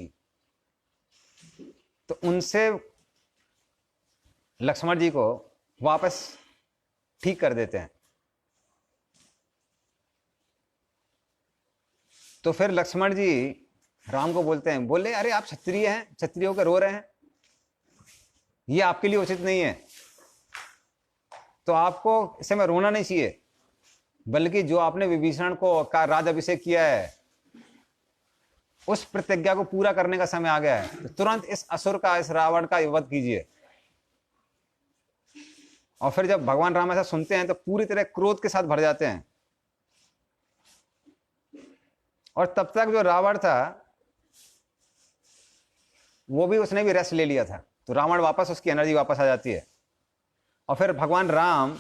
[SPEAKER 1] तो उनसे लक्ष्मण जी को वापस ठीक कर देते हैं। तो फिर लक्ष्मण जी राम को बोलते हैं, बोले अरे आप क्षत्रिय हैं, क्षत्रिय होकर रो रहे हैं, ये आपके लिए उचित नहीं है। तो आपको इस समय रोना नहीं चाहिए, बल्कि जो आपने विभीषण को का राज अभिषेक किया है उस प्रतिज्ञा को पूरा करने का समय आ गया है। तो तुरंत इस असुर का, इस रावण का वध कीजिए। और फिर जब भगवान राम ऐसा सुनते हैं तो पूरी तरह क्रोध के साथ भर जाते हैं। और तब तक जो रावण था वो भी, उसने भी रेस्ट ले लिया था, तो रावण वापस, उसकी एनर्जी वापस आ जाती है। और फिर भगवान राम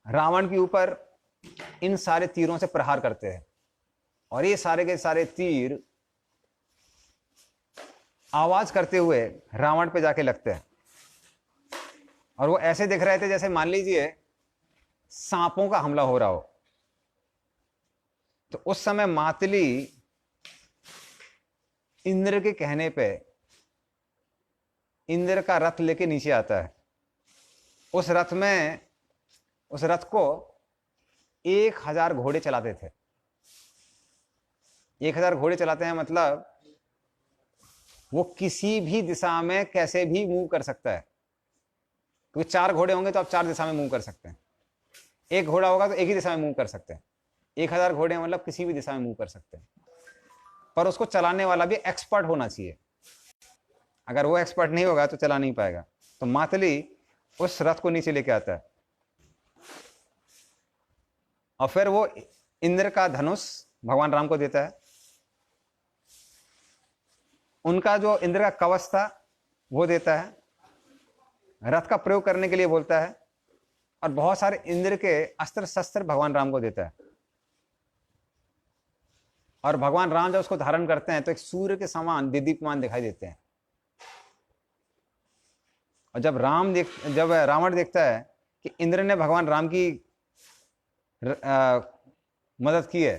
[SPEAKER 1] रावण के ऊपर इन सारे तीरों से प्रहार करते हैं, और ये सारे के सारे तीर आवाज करते हुए रावण पे जाके लगते हैं। और वो ऐसे दिख रहे थे जैसे मान लीजिए सांपों का हमला हो रहा हो। तो उस समय मातली इंद्र के कहने पे इंद्र का रथ लेके नीचे आता है। उस रथ को 1000 घोड़े चलाते थे। 1000 घोड़े चलाते हैं मतलब वो किसी भी दिशा में कैसे भी मूव कर सकता है, क्योंकि 4 घोड़े होंगे तो आप 4 दिशा में मूव कर सकते हैं। 1 घोड़ा होगा तो एक ही दिशा में मूव कर सकते हैं। 1000 घोड़े मतलब किसी भी दिशा में मूव कर सकते हैं, पर उसको चलाने वाला भी एक्सपर्ट होना चाहिए। अगर वो एक्सपर्ट नहीं होगा तो चला नहीं पाएगा। तो मातली उस रथ को नीचे लेके आता है, और फिर वो इंद्र का धनुष भगवान राम को देता है। उनका जो इंद्र का कवच था वो देता है, रथ का प्रयोग करने के लिए बोलता है, और बहुत सारे इंद्र के अस्त्र शस्त्र भगवान राम को देता है। और भगवान राम जब उसको धारण करते हैं तो एक सूर्य के समान दीप्यमान दिखाई देते हैं। और जब रावण देखता है कि इंद्र ने भगवान राम की मदद की है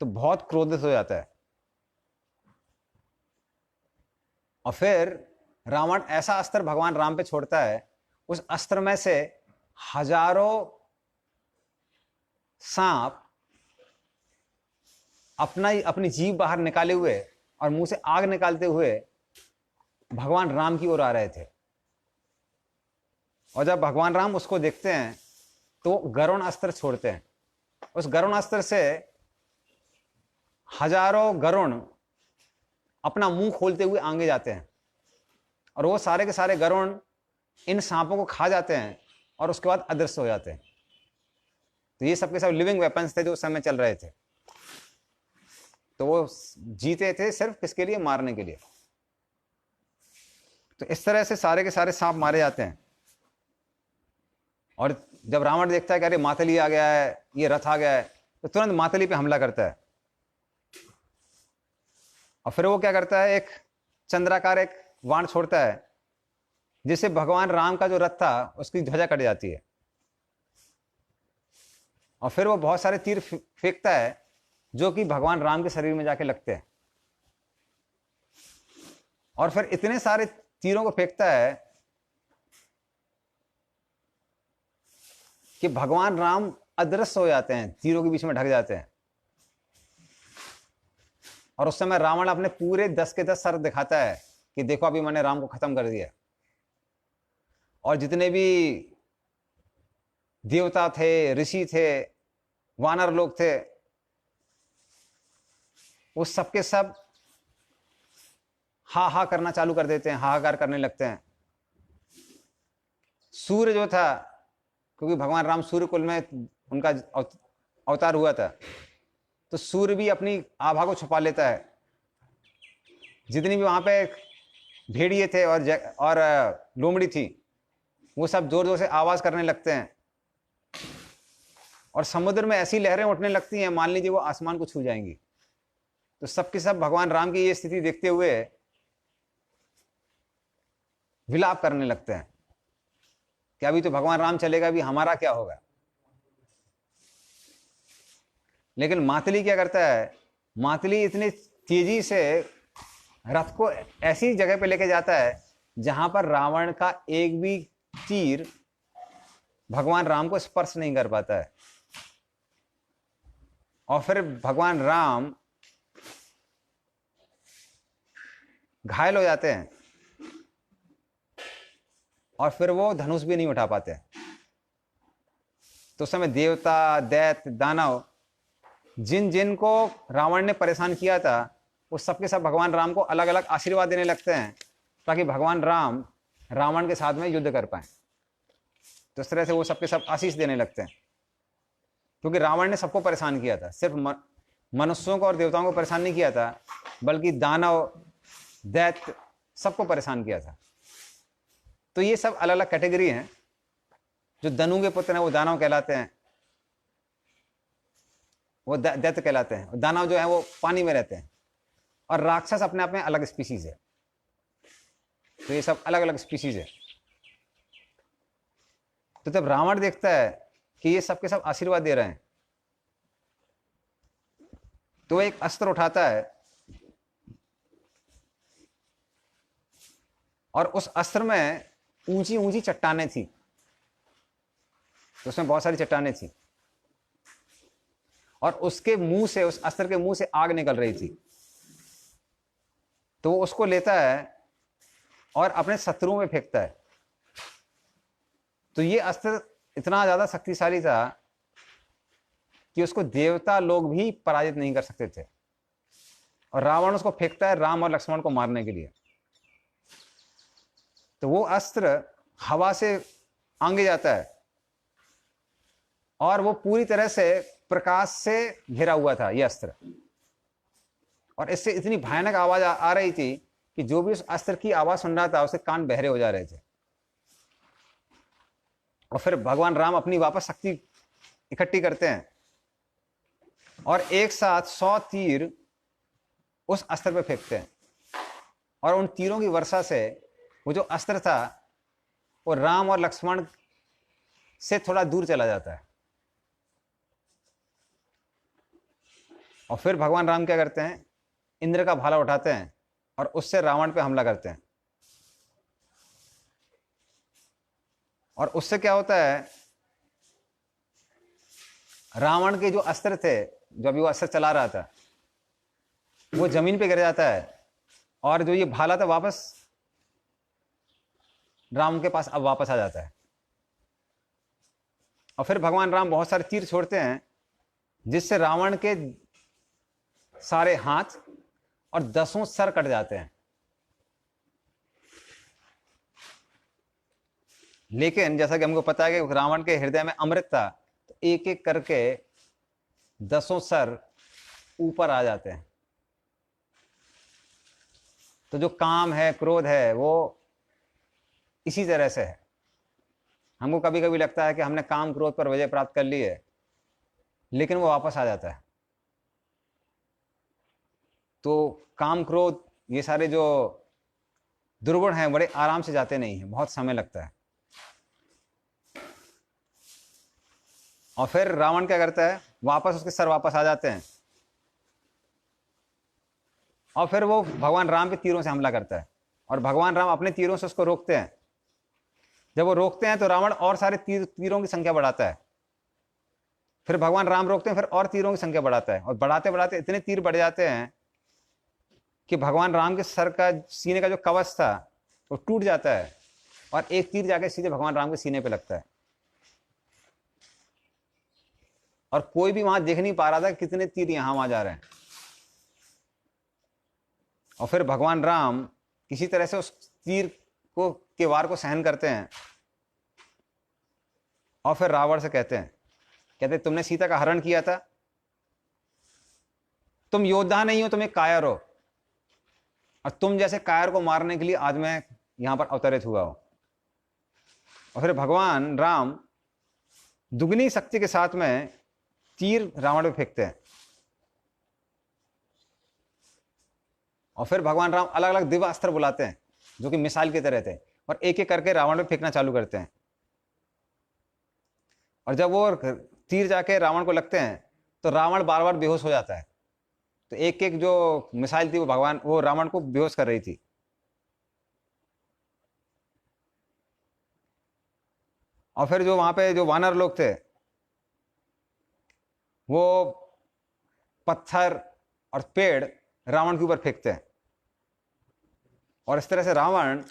[SPEAKER 1] तो बहुत क्रोधित हो जाता है। और फिर रावण ऐसा अस्त्र भगवान राम पे छोड़ता है, उस अस्त्र में से हजारों सांप अपनी जीभ बाहर निकाले हुए और मुंह से आग निकालते हुए भगवान राम की ओर आ रहे थे। और जब भगवान राम उसको देखते हैं तो गरुण अस्त्र छोड़ते हैं। उस गरुण अस्त्र से हजारों गरुण अपना मुंह खोलते हुए आगे जाते हैं, और वो सारे के सारे गरुण इन सांपों को खा जाते हैं और उसके बाद अदृश्य हो जाते हैं। तो ये सबके सब लिविंग वेपन्स थे जो उस समय चल रहे थे। तो वो जीते थे सिर्फ किसके लिए? मारने के लिए। तो इस तरह से सारे के सारे सांप मारे जाते हैं। और जब रावण देखता है कि अरे मातली आ गया है, ये रथ आ गया है, तो तुरंत मातली पे हमला करता है। और फिर वो क्या करता है, एक चंद्राकार एक बाण छोड़ता है, जिससे भगवान राम का जो रथ था उसकी ध्वजा कट जाती है। और फिर वो बहुत सारे तीर फेंकता है जो कि भगवान राम के शरीर में जाके लगते हैं। और फिर इतने सारे तीरों को फेंकता है कि भगवान राम अदृश्य हो जाते हैं, तीरों के बीच में ढक जाते हैं। और उस समय रावण अपने पूरे 10 के 10 सर दिखाता है कि देखो अभी मैंने राम को खत्म कर दिया। और जितने भी देवता थे, ऋषि थे, वानर लोग थे, वो सबके सब हा हा करना चालू कर देते हैं, हाहाकार करने लगते हैं। सूर्य जो था, क्योंकि भगवान राम सूर्य कुल में उनका अवतार हुआ था, तो सूर्य भी अपनी आभा को छुपा लेता है। जितनी भी वहां पे भेड़िए थे और लोमड़ी थी, वो सब जोर जोर से आवाज करने लगते हैं। और समुद्र में ऐसी लहरें उठने लगती हैं, मान लीजिए वो आसमान को छू जाएंगी। तो सबके सब भगवान राम की ये स्थिति देखते हुए विलाप करने लगते हैं कि अभी तो भगवान राम चलेगा, अभी हमारा क्या होगा। लेकिन मातली क्या करता है, मातली इतनी तेजी से रथ को ऐसी जगह पे लेके जाता है जहां पर रावण का एक भी तीर भगवान राम को स्पर्श नहीं कर पाता है। और फिर भगवान राम घायल हो जाते हैं और फिर वो धनुष भी नहीं उठा पाते। तो उस समय देवता, दैत्य, दानव, जिन जिन को रावण ने परेशान किया था, वो सबके सब भगवान राम को अलग अलग आशीर्वाद देने लगते हैं ताकि भगवान राम रावण के साथ में युद्ध कर पाए। तो इस तरह से वो सबके सब आशीष देने लगते हैं, क्योंकि रावण ने सबको परेशान किया था। सिर्फ मनुष्यों को और देवताओं को परेशान नहीं किया था, बल्कि दानव, दैत्य, सबको परेशान किया था। तो ये सब अलग अलग कैटेगरी हैं। जो दनु के पुत्र हैं वो दानव कहलाते हैं, वो दैत्य कहलाते हैं। दानव जो है वो पानी में रहते हैं, और राक्षस अपने आप में अलग स्पीशीज है। तो ये सब अलग अलग स्पीशीज है। तो जब रावण देखता है कि ये सबके सब आशीर्वाद दे रहे हैं, तो एक अस्त्र उठाता है और उस अस्त्र में ऊंची ऊंची चट्टानें थी। तो उसमें बहुत सारी चट्टानें थी और उसके मुंह से, उस अस्त्र के मुंह से आग निकल रही थी। तो वो उसको लेता है और अपने शत्रुओं में फेंकता है। तो ये अस्त्र इतना ज्यादा शक्तिशाली था कि उसको देवता लोग भी पराजित नहीं कर सकते थे। और रावण उसको फेंकता है राम और लक्ष्मण को मारने के लिए। तो वो अस्त्र हवा से आगे जाता है और वो पूरी तरह से प्रकाश से घिरा हुआ था ये अस्त्र। और इससे इतनी भयानक आवाज आ रही थी कि जो भी उस अस्त्र की आवाज सुन रहा था उसके कान बहरे हो जा रहे थे। और फिर भगवान राम अपनी वापस शक्ति इकट्ठी करते हैं और एक साथ 100 तीर उस अस्त्र पे फेंकते हैं। और उन तीरों की वर्षा से वो जो अस्त्र था वो राम और लक्ष्मण से थोड़ा दूर चला जाता है। और फिर भगवान राम क्या करते हैं, इंद्र का भाला उठाते हैं और उससे रावण पे हमला करते हैं। और उससे क्या होता है, रावण के जो अस्त्र थे, जो अभी वो अस्त्र चला रहा था, वो जमीन पे गिर जाता है और जो ये भाला था वापस राम के पास अब वापस आ जाता है। और फिर भगवान राम बहुत सारे तीर छोड़ते हैं जिससे रावण के सारे हाथ और 10 सर कट जाते हैं। लेकिन जैसा कि हमको पता है कि रावण के हृदय में अमृत था, तो एक एक करके 10 सर ऊपर आ जाते हैं। तो जो काम है, क्रोध है, वो इसी तरह से है। हमको कभी कभी लगता है कि हमने काम क्रोध पर विजय प्राप्त कर ली है, लेकिन वो वापस आ जाता है। तो काम क्रोध ये सारे जो दुर्गुण हैं बड़े आराम से जाते नहीं हैं, बहुत समय लगता है। और फिर रावण क्या करता है, वापस उसके सर वापस आ जाते हैं, और फिर वो भगवान राम के तीरों से हमला करता है, और भगवान राम अपने तीरों से उसको रोकते हैं। जब वो रोकते हैं तो रावण और सारे तीरों की संख्या बढ़ाता है, फिर भगवान राम रोकते हैं, फिर और तीरों की संख्या बढ़ाता है, और बढ़ाते बढ़ाते इतने तीर बढ़ जाते हैं कि भगवान राम के सर का, सीने का जो कवच था वो टूट जाता है, और एक तीर जाके सीधे भगवान राम के सीने पे लगता है। और कोई भी वहां देख नहीं पा रहा था कितने तीर यहां वहां जा रहे हैं। और फिर भगवान राम किसी तरह से उस तीर को, के वार को सहन करते हैं, और फिर रावण से कहते तुमने सीता का हरण किया था, तुम योद्धा नहीं हो, तुम एक कायर हो, और तुम जैसे कायर को मारने के लिए आज मैं यहां पर अवतरित हुआ हूं। और फिर भगवान राम दुगनी शक्ति के साथ में तीर रावण पे फेंकते हैं, और फिर भगवान राम अलग अलग दिव्य अस्त्र बुलाते हैं जो कि मिसाइल की तरह थे, और एक एक करके रावण पे फेंकना चालू करते हैं। और जब वो तीर जाके रावण को लगते हैं तो रावण बार बार बेहोश हो जाता है। तो एक एक जो मिसाइल थी वो रावण को बेहोश कर रही थी। और फिर जो वहां पे जो वानर लोग थे वो पत्थर और पेड़ रावण के ऊपर फेंकते हैं, और इस तरह से रावण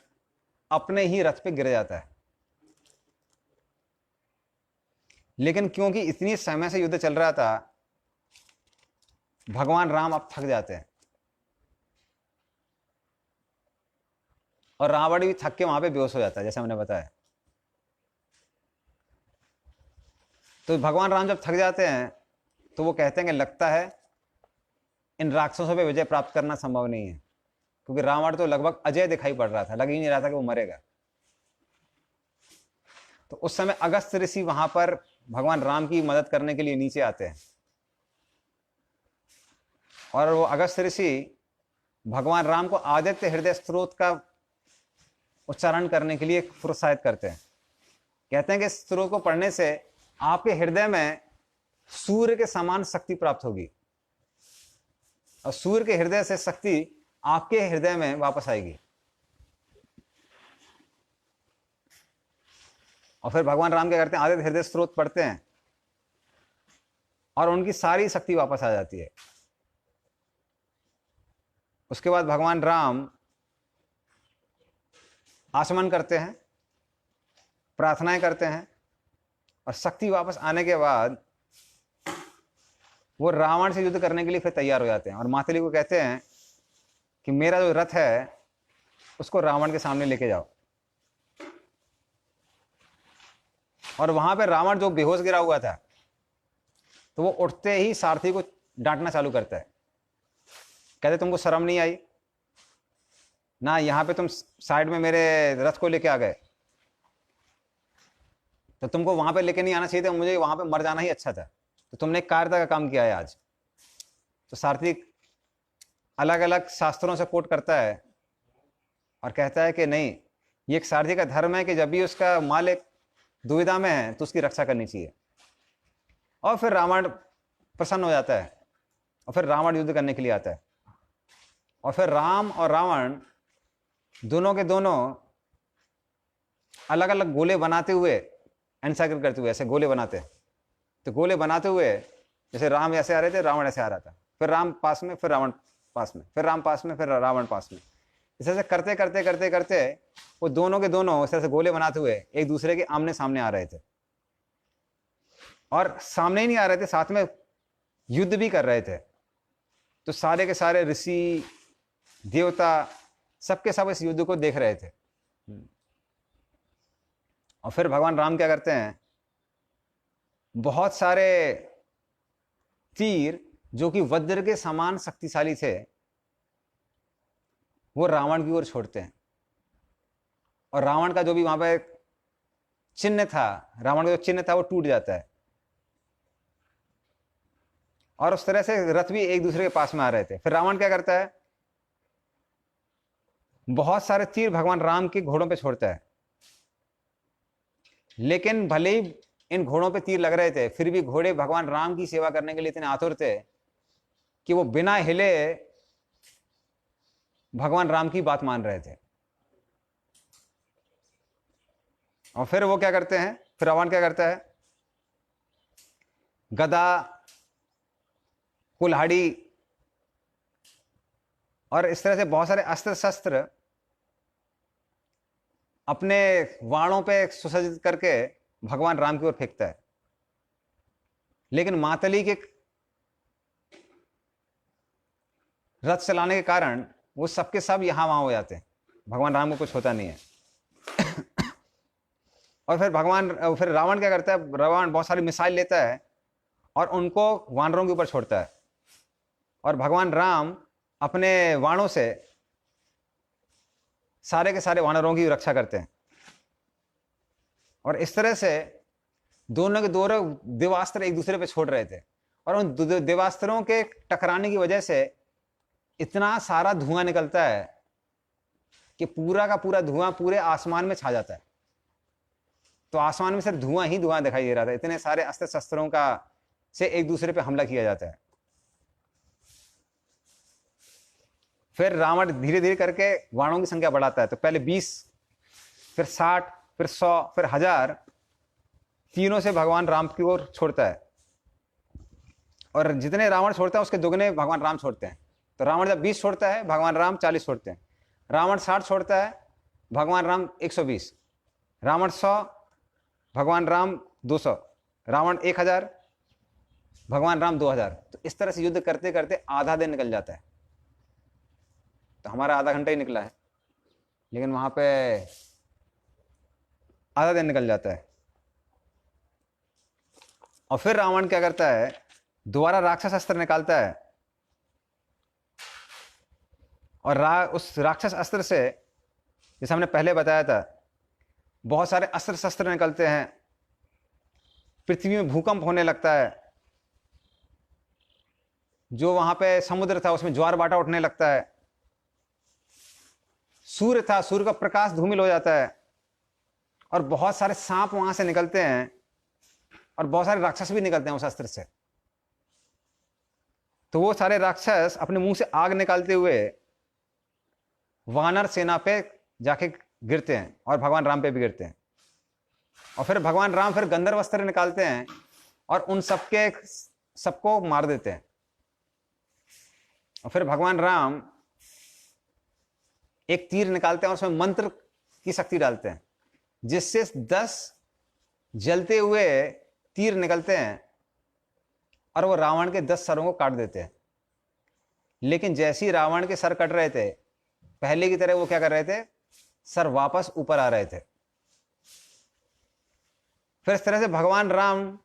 [SPEAKER 1] अपने ही रथ पे गिर जाता है। लेकिन क्योंकि इतनी समय से युद्ध चल रहा था, भगवान राम अब थक जाते हैं, और रावण भी थक के वहां पे बेहोश हो जाता है, जैसा मैंने बताया। तो भगवान राम जब थक जाते हैं तो वो कहते हैं कि लगता है इन राक्षसों पे विजय प्राप्त करना संभव नहीं है, क्योंकि रावण तो लगभग अजय दिखाई पड़ रहा था, लग ही नहीं रहा था कि वो मरेगा। तो उस समय अगस्त ऋषि वहां पर भगवान राम की मदद करने के लिए नीचे आते हैं, और वो अगस्त ऋषि भगवान राम को आदित्य हृदय स्त्रोत का उच्चारण करने के लिए प्रोत्साहित करते हैं। कहते हैं कि इस स्त्रोत को पढ़ने से आपके हृदय में सूर्य के समान शक्ति प्राप्त होगी, और सूर्य के हृदय से शक्ति आपके हृदय में वापस आएगी। और फिर भगवान राम क्या करते हैं, आदित्य हृदय स्त्रोत पढ़ते हैं, और उनकी सारी शक्ति वापस आ जाती है। उसके बाद भगवान राम आचमन करते हैं, प्रार्थनाएं करते हैं, और शक्ति वापस आने के बाद वो रावण से युद्ध करने के लिए फिर तैयार हो जाते हैं, और मातली को कहते हैं कि मेरा जो रथ है उसको रावण के सामने लेके जाओ। और वहां पे रावण जो बेहोश गिरा हुआ था, तो वो उठते ही सारथी को डांटना चालू करता है, कहते तुमको शर्म नहीं आई ना, यहां पे तुम साइड में मेरे रथ को लेके आ गए, तो तुमको वहां पे लेके नहीं आना चाहिए था, मुझे वहां पे मर जाना ही अच्छा था, तो तुमने एक कायरता का काम किया है आज। तो सारथी अलग अलग शास्त्रों से कोट करता है और कहता है कि नहीं, ये एक सारथी का धर्म है कि जब भी उसका मालिक दुविधा में है तो उसकी रक्षा करनी चाहिए। और फिर रावण प्रसन्न हो जाता है, और फिर रावण युद्ध करने के लिए आता है, और फिर राम और रावण दोनों के दोनों अलग अलग गोले बनाते हुए, एनसाइकिल करते हुए ऐसे गोले बनाते हैं। तो गोले बनाते हुए जैसे राम ऐसे आ रहे थे, रावण ऐसे आ रहा था, फिर राम पास में, फिर रावण पास में, फिर राम पास में, फिर रावण पास में, इस तरह से करते करते करते करते वो दोनों के दोनों इस तरह से गोले बनाते हुए एक दूसरे के आमने सामने आ रहे थे। और सामने ही नहीं आ रहे थे, साथ में युद्ध भी कर रहे थे। तो सारे के सारे ऋषि देवता सबके सब इस युद्ध को देख रहे थे। और फिर भगवान राम क्या करते हैं, बहुत सारे तीर जो कि वज्र के समान शक्तिशाली थे वो रावण की ओर छोड़ते हैं, और रावण का जो भी वहां पर चिन्ह था, रावण का जो चिन्ह था वो टूट जाता है, और उस तरह से रथ भी एक दूसरे के पास में आ रहे थे। फिर रावण क्या करता है, बहुत सारे तीर भगवान राम के घोड़ों पे छोड़ता है, लेकिन भले ही इन घोड़ों पे तीर लग रहे थे, फिर भी घोड़े भगवान राम की सेवा करने के लिए इतने आतुर थे कि वो बिना हिले भगवान राम की बात मान रहे थे। और फिर वो क्या करते हैं, फिर रावण क्या करता है, गदा, कुल्हाड़ी और इस तरह से बहुत सारे अस्त्र शस्त्र अपने वाणों पे सुसज्जित करके भगवान राम की ओर फेंकता है। लेकिन मातली के रथ चलाने के कारण वो सबके सब यहां वहां हो जाते हैं, भगवान राम को कुछ होता नहीं है। और फिर रावण क्या करता है, रावण बहुत सारी मिसाइल लेता है और उनको वानरों के ऊपर छोड़ता है, और भगवान राम अपने वाणों से सारे के सारे वानरों की रक्षा करते हैं। और इस तरह से दोनों के दोनों देवास्त्र एक दूसरे पे छोड़ रहे थे, और उन देवास्त्रों के टकराने की वजह से इतना सारा धुआं निकलता है कि पूरा का पूरा धुआं पूरे आसमान में छा जाता है। तो आसमान में सिर्फ धुआं ही धुआं दिखाई दे रहा था, इतने सारे अस्त्र शस्त्रों का से एक दूसरे पे हमला किया जाता है। फिर रावण धीरे धीरे करके वाणों की संख्या बढ़ाता है, तो पहले 20, फिर 60, फिर 100, फिर 1000, तीनों से भगवान राम की ओर छोड़ता है। और जितने रावण छोड़ता है उसके दुगने भगवान राम छोड़ते हैं। तो रावण जब 20 छोड़ता है, भगवान राम 40 छोड़ते हैं। रावण 60 छोड़ता है, भगवान राम 120। रावण 100, भगवान राम 200। रावण 1000, भगवान राम 2000। तो इस तरह से युद्ध करते करते आधा दिन निकल जाता है। तो हमारा आधा घंटा ही निकला है, लेकिन वहां पे आधा दिन निकल जाता है। और फिर रावण क्या करता है, दोबारा राक्षस अस्त्र निकालता है, और उस राक्षस अस्त्र से, जैसे हमने पहले बताया था, बहुत सारे अस्त्र शस्त्र निकलते हैं। पृथ्वी में भूकंप होने लगता है, जो वहां पे समुद्र था उसमें ज्वार भाटा उठने लगता है। सूर्य था, सूर्य का प्रकाश धूमिल हो जाता है, और बहुत सारे सांप वहां से निकलते हैं, और बहुत सारे राक्षस भी निकलते हैं उस अस्त्र से। तो वो सारे राक्षस अपने मुंह से आग निकालते हुए वानर सेना पे जाके गिरते हैं, और भगवान राम पे भी गिरते हैं। और फिर भगवान राम फिर गंधर्व अस्त्र निकालते हैं और उन सबको मार देते हैं। और फिर भगवान राम एक तीर निकालते हैं और उसमें मंत्र की शक्ति डालते हैं, जिससे 10 जलते हुए तीर निकलते हैं, और वो रावण के 10 सरों को काट देते हैं। लेकिन जैसे ही रावण के सर कट रहे थे, पहले की तरह वो क्या कर रहे थे, सर वापस ऊपर आ रहे थे। फिर इस तरह से भगवान राम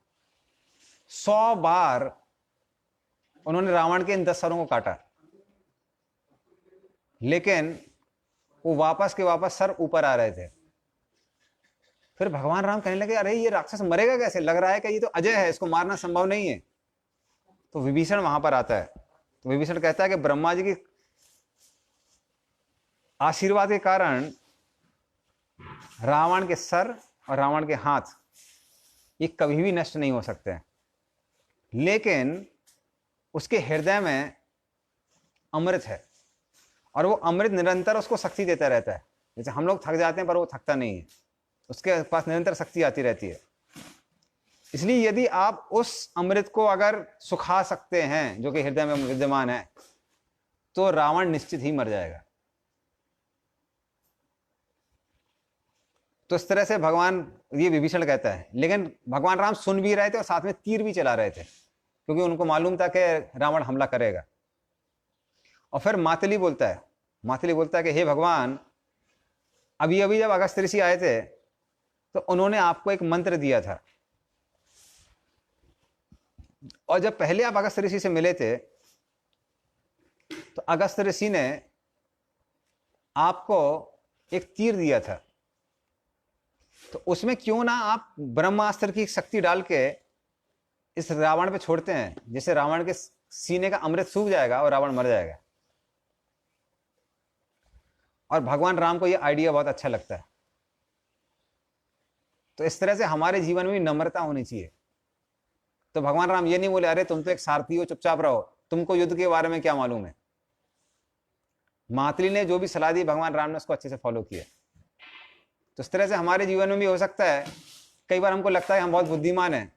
[SPEAKER 1] 100 बार उन्होंने रावण के इन 10 सरों को काटा, लेकिन वो वापस के वापस सर ऊपर आ रहे थे। फिर भगवान राम कहने लगे, अरे ये राक्षस मरेगा कैसे, लग रहा है कि ये तो अजय है, इसको मारना संभव नहीं है। तो विभीषण वहां पर आता है। तो विभीषण कहता है कि ब्रह्मा जी की आशीर्वाद के कारण रावण के सर और रावण के हाथ ये कभी भी नष्ट नहीं हो सकते हैं, लेकिन उसके हृदय में अमृत है, और वो अमृत निरंतर उसको शक्ति देता रहता है। जैसे हम लोग थक जाते हैं पर वो थकता नहीं है, उसके पास निरंतर शक्ति आती रहती है। इसलिए यदि आप उस अमृत को अगर सुखा सकते हैं जो कि हृदय में विद्यमान है, तो रावण निश्चित ही मर जाएगा। तो इस तरह से भगवान, ये विभीषण कहता है, लेकिन भगवान राम सुन भी रहे थे और साथ में तीर भी चला रहे थे, क्योंकि उनको मालूम था कि रावण हमला करेगा। और फिर मातली बोलता है कि हे भगवान, अभी अभी जब अगस्त्य ऋषि आए थे तो उन्होंने आपको एक मंत्र दिया था, और जब पहले आप अगस्त्य ऋषि से मिले थे तो अगस्त्य ऋषि ने आपको एक तीर दिया था। तो उसमें क्यों ना आप ब्रह्मास्त्र की शक्ति डाल के इस रावण पे छोड़ते हैं, जिससे रावण के सीने का अमृत सूख जाएगा और रावण मर जाएगा। और भगवान राम को यह आइडिया बहुत अच्छा लगता है। तो इस तरह से हमारे जीवन में भी नम्रता होनी चाहिए। तो भगवान राम ये नहीं बोले अरे तुम तो एक सारथी हो, चुपचाप रहो, तुमको युद्ध के बारे में क्या मालूम है। मातली ने जो भी सलाह दी भगवान राम ने उसको अच्छे से फॉलो किया। तो इस तरह से हमारे जीवन में भी हो सकता है, कई बार हमको लगता है हम बहुत बुद्धिमान हैं,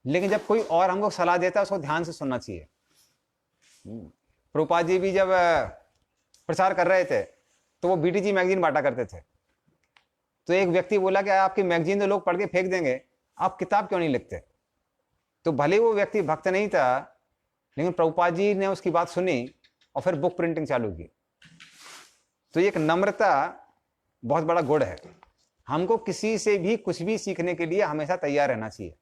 [SPEAKER 1] लेकिन जब कोई और हमको सलाह देता है उसको ध्यान से सुनना चाहिए। प्रभुपाद जी भी जब प्रचार कर रहे थे तो वो बीटीजी मैगजीन बांटा करते थे। तो एक व्यक्ति बोला कि आपकी मैगजीन तो लोग पढ़ के फेंक देंगे, आप किताब क्यों नहीं लिखते। तो भले वो व्यक्ति भक्त नहीं था, लेकिन प्रभुपाद जी ने उसकी बात सुनी और फिर बुक प्रिंटिंग चालू की। तो एक नम्रता बहुत बड़ा गुण है। हमको किसी से भी कुछ भी सीखने के लिए हमेशा तैयार रहना चाहिए।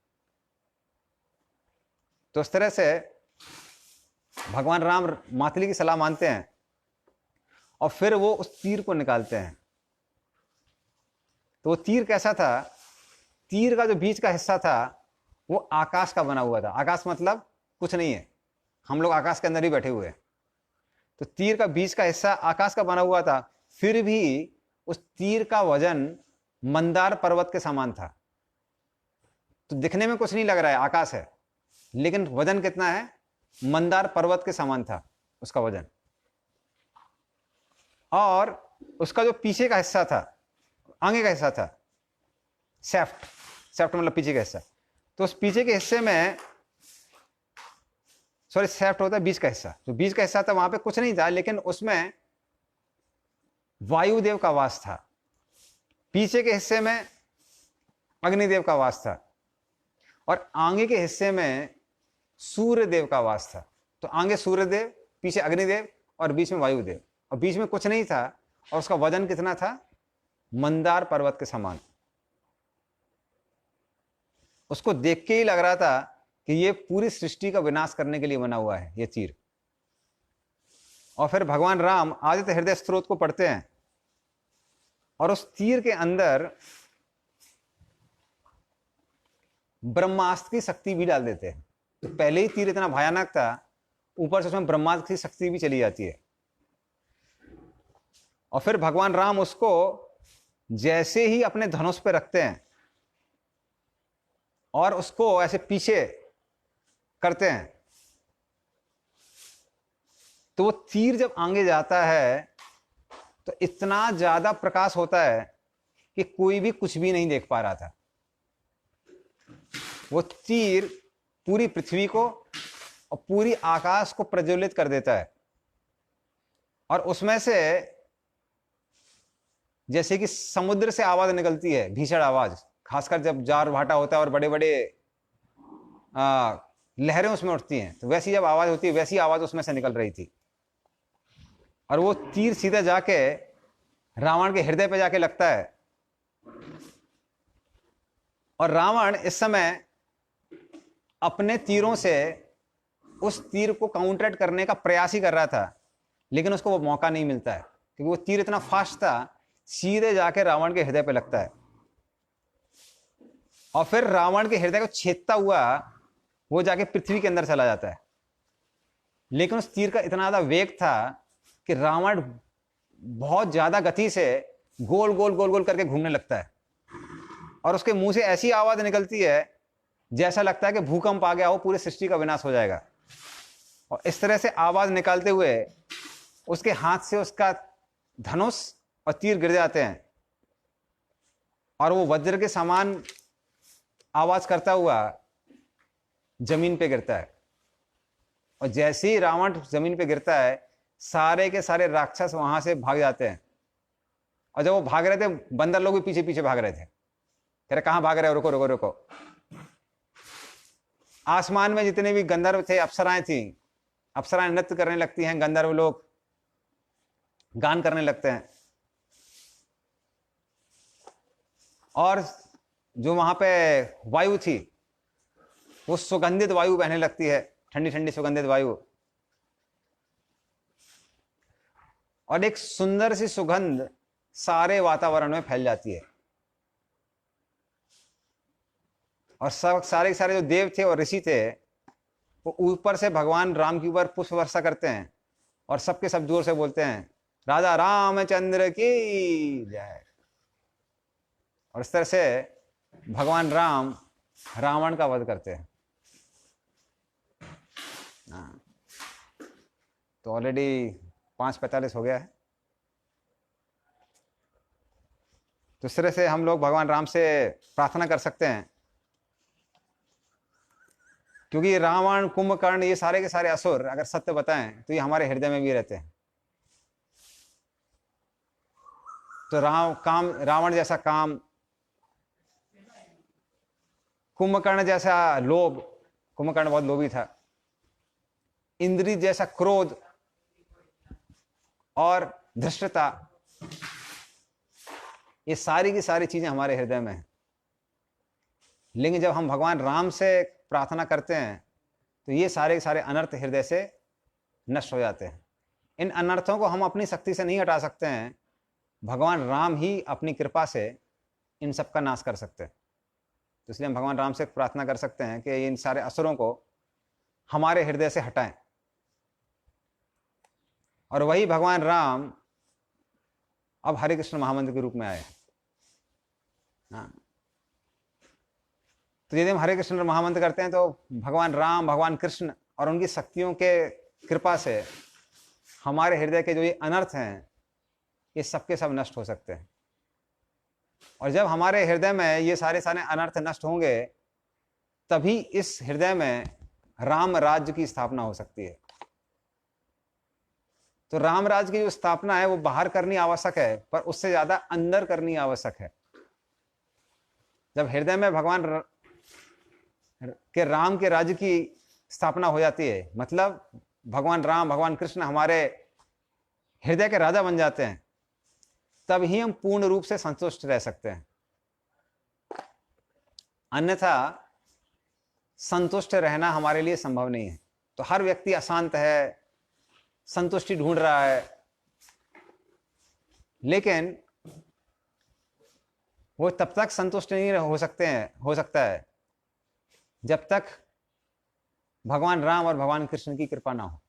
[SPEAKER 1] तो इस तरह से भगवान राम मातली की सलाह मानते हैं और फिर वो उस तीर को निकालते हैं। तो वो तीर कैसा था, तीर का जो बीच का हिस्सा था वो आकाश का बना हुआ था। आकाश मतलब कुछ नहीं है, हम लोग आकाश के अंदर ही बैठे हुए हैं। तो तीर का बीच का हिस्सा आकाश का बना हुआ था, फिर भी उस तीर का वजन मंदार पर्वत के समान था। तो दिखने में कुछ नहीं लग रहा है, आकाश है, लेकिन वजन कितना है, मंदार पर्वत के समान था उसका वजन। और उसका जो पीछे का हिस्सा था, आगे का हिस्सा था, शेफ्ट, शेफ्ट मतलब पीछे का हिस्सा। तो उस पीछे के हिस्से में, सॉरी शेफ्ट होता है बीच का हिस्सा, जो बीच का हिस्सा था वहां पे कुछ नहीं था, लेकिन उसमें वायुदेव का वास था। पीछे के हिस्से में अग्निदेव का वास था और आगे के हिस्से में सूर्यदेव का वास था। तो आगे सूर्यदेव, पीछे अग्निदेव और बीच में वायुदेव, और बीच में कुछ नहीं था। और उसका वजन कितना था, मंदार पर्वत के समान। उसको देख के ही लग रहा था कि ये पूरी सृष्टि का विनाश करने के लिए बना हुआ है ये तीर। और फिर भगवान राम आदित्य हृदय स्तोत्र को पढ़ते हैं और उस तीर के अंदर ब्रह्मास्त्र की शक्ति भी डाल देते हैं। तो पहले ही तीर इतना भयानक था, ऊपर से उसमें ब्रह्मास्त्र की शक्ति भी चली जाती है। और फिर भगवान राम उसको जैसे ही अपने धनुष पे रखते हैं और उसको ऐसे पीछे करते हैं, तो वो तीर जब आगे जाता है तो इतना ज्यादा प्रकाश होता है कि कोई भी कुछ भी नहीं देख पा रहा था। वो तीर पूरी पृथ्वी को और पूरी आकाश को प्रज्वलित कर देता है। और उसमें से जैसे कि समुद्र से आवाज निकलती है, भीषण आवाज, खासकर जब जार भाटा होता है और बड़े बड़े लहरें उसमें उठती हैं, तो वैसी जब आवाज होती है वैसी आवाज उसमें से निकल रही थी। और वो तीर सीधा जाके रावण के हृदय पे जाके लगता है। और रावण इस समय अपने तीरों से उस तीर को काउंटर करने का प्रयास ही कर रहा था, लेकिन उसको वो मौका नहीं मिलता है, क्योंकि वो तीर इतना फास्ट था, सीधे जाके रावण के हृदय पे लगता है। और फिर रावण के हृदय को छेदता हुआ वो जाके पृथ्वी के अंदर चला जाता है। लेकिन उस तीर का इतना ज्यादा वेग था कि रावण बहुत ज्यादा गति से गोल गोल गोल गोल करके घूमने लगता है। और उसके मुंह से ऐसी आवाज निकलती है जैसा लगता है कि भूकंप आ गया हो, पूरी सृष्टि का विनाश हो जाएगा। और इस तरह से आवाज निकालते हुए उसके हाथ से उसका धनुष और तीर गिर जाते हैं और वो वज्र के समान आवाज करता हुआ जमीन पे गिरता है। और जैसे ही रावण जमीन पे गिरता है, सारे के सारे राक्षस वहां से भाग जाते हैं। और जब वो भाग रहे थे, बंदर लोग भी पीछे पीछे भाग रहे थे, कह रहे कहां भाग रहे हो, रुको रुको रुको। आसमान में जितने भी गंधर्व थे, अप्सराएं थी, अप्सराएं नृत्य करने लगती हैं, गंधर्व लोग गान करने लगते हैं। और जो वहां पे वायु थी वो सुगंधित वायु बहने लगती है, ठंडी ठंडी सुगंधित वायु। और एक सुंदर सी सुगंध सारे वातावरण में फैल जाती है। और सब सारे सारे जो देव थे और ऋषि थे वो ऊपर से भगवान राम के ऊपर पुष्प वर्षा करते हैं और सबके सब जोर से बोलते हैं, राजा रामचंद्र की जय। और इस तरह से भगवान राम रावण का वध करते हैं। हाँ, तो ऑलरेडी 5:45 हो गया है। तो इस तरह से हम लोग भगवान राम से प्रार्थना कर सकते हैं, क्योंकि रावण, कुंभकर्ण, ये सारे के सारे असुर अगर सत्य बताएं तो ये हमारे हृदय में भी रहते हैं। तो रावण जैसा काम, कुंभकर्ण जैसा लोभ, कुंभकर्ण बहुत लोभी था, इंद्री जैसा क्रोध और धृष्टता, ये सारी की सारी चीजें हमारे हृदय में हैं। लेकिन जब हम भगवान राम से प्रार्थना करते हैं तो ये सारे के सारे अनर्थ हृदय से नष्ट हो जाते हैं। इन अनर्थों को हम अपनी शक्ति से नहीं हटा सकते हैं, भगवान राम ही अपनी कृपा से इन सब का नाश कर सकते हैं। तो इसलिए हम भगवान राम से प्रार्थना कर सकते हैं कि इन सारे असुरों को हमारे हृदय से हटाएं। और वही भगवान राम अब हरे कृष्ण महामंत्र के रूप में आए। हाँ, तो यदि हम हरे कृष्ण महामंत्र करते हैं तो भगवान राम, भगवान कृष्ण और उनकी शक्तियों के कृपा से हमारे हृदय के जो ये अनर्थ हैं ये सबके सब नष्ट हो सकते हैं। और जब हमारे हृदय में ये सारे सारे अनर्थ नष्ट होंगे तभी इस हृदय में राम राज्य की स्थापना हो सकती है। तो राम राज्य की जो स्थापना है वो बाहर करनी आवश्यक है, पर उससे ज्यादा अंदर करनी आवश्यक है। जब हृदय में भगवान के राम के राज्य की स्थापना हो जाती है, मतलब भगवान राम, भगवान कृष्ण हमारे हृदय के राजा बन जाते हैं, तब ही हम पूर्ण रूप से संतुष्ट रह सकते हैं। अन्यथा संतुष्ट रहना हमारे लिए संभव नहीं है। तो हर व्यक्ति अशांत है, संतुष्टि ढूंढ रहा है, लेकिन वो तब तक संतुष्ट नहीं हो सकता है जब तक भगवान राम और भगवान कृष्ण की कृपा ना हो।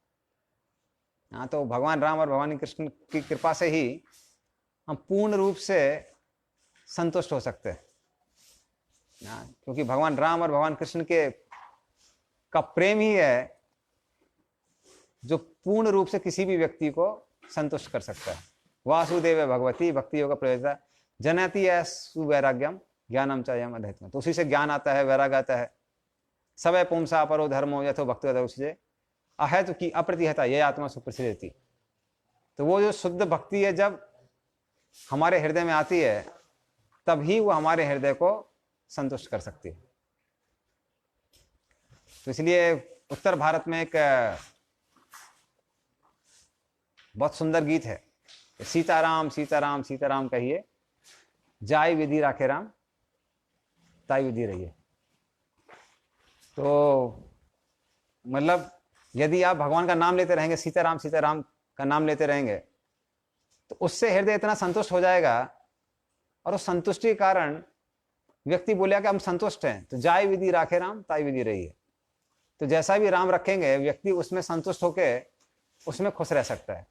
[SPEAKER 1] हाँ, तो भगवान राम और भगवान कृष्ण की कृपा से ही हम पूर्ण रूप से संतुष्ट हो सकते हैं। क्योंकि भगवान राम और भगवान कृष्ण का प्रेम ही है जो पूर्ण रूप से किसी भी व्यक्ति को संतुष्ट कर सकता है। वासुदेव भगवती भक्ति योग प्रयोजता जनयति सुवैराग्यम ज्ञानम च यम अधैतम। तो उसी से ज्ञान आता है, वैराग्य आता है। सवै पुंसा परो धर्मो यथो भक्ति अहैतु की अप्रतिहता ये आत्मा सुप्रसिद्धि। तो वो जो शुद्ध भक्ति है जब हमारे हृदय में आती है तभी वो हमारे हृदय को संतुष्ट कर सकती है। तो इसलिए उत्तर भारत में एक बहुत सुंदर गीत है, सीताराम सीताराम सीताराम कहिए, जाय विधि राखे राम, ताई विधि रहिए। तो मतलब यदि आप भगवान का नाम लेते रहेंगे, सीताराम सीताराम का नाम लेते रहेंगे, तो उससे हृदय इतना संतुष्ट हो जाएगा, और उस संतुष्टि के कारण व्यक्ति बोलेगा कि हम संतुष्ट हैं। तो जाय विधि राखे राम, ताई विधि रहिए। तो जैसा भी राम रखेंगे व्यक्ति उसमें संतुष्ट होकर उसमें खुश रह सकता है।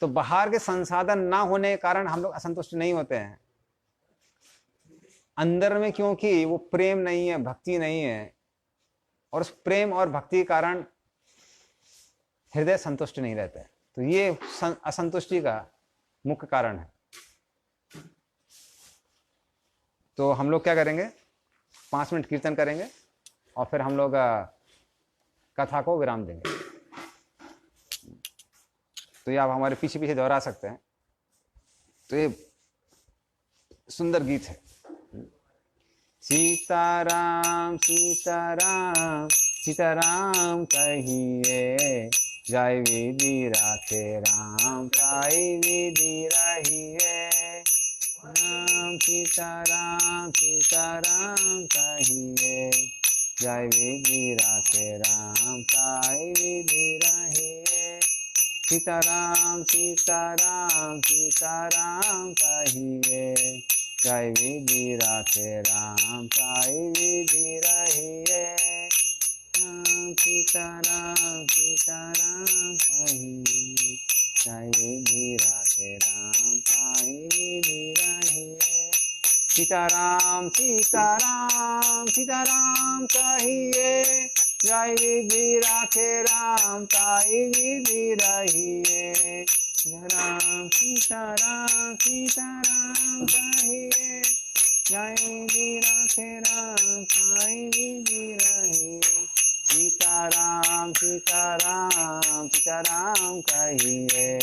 [SPEAKER 1] तो बाहर के संसाधन ना होने के कारण हम लोग असंतुष्ट नहीं होते हैं अंदर में, क्योंकि वो प्रेम नहीं है, भक्ति नहीं है, और उस प्रेम और भक्ति के कारण हृदय संतुष्ट नहीं रहता है। तो ये असंतुष्टि का मुख्य कारण है। तो हम लोग क्या करेंगे, 5 मिनट कीर्तन करेंगे और फिर हम लोग कथा को विराम देंगे। तो ये आप हमारे पीछे पीछे दोहरा सकते हैं। तो ये सुंदर गीत है। सीताराम सीताराम सीताराम कहिए, जाय विधि राखे राम, ताई विधि रहिए। राम सीताराम सीताराम कहिए, जाय विधि राखे राम, ताई विधि रहिए। सीताराम सीताराम सीताराम कहिए, जाय विधि राखे राम, ताई विधि रहिए। राम सीताराम सीताराम कहिए, जय विधि राधे राम ताई विधि रहिए। सीताराम सीताराम सीताराम कहिए, जय विधि राखे राम ताई विधि रहिए। राम सीताराम सीताराम कहिए, जय विधि राखे राम ताई विधि रहिए। सीताराम सीताराम सीताराम कहिए,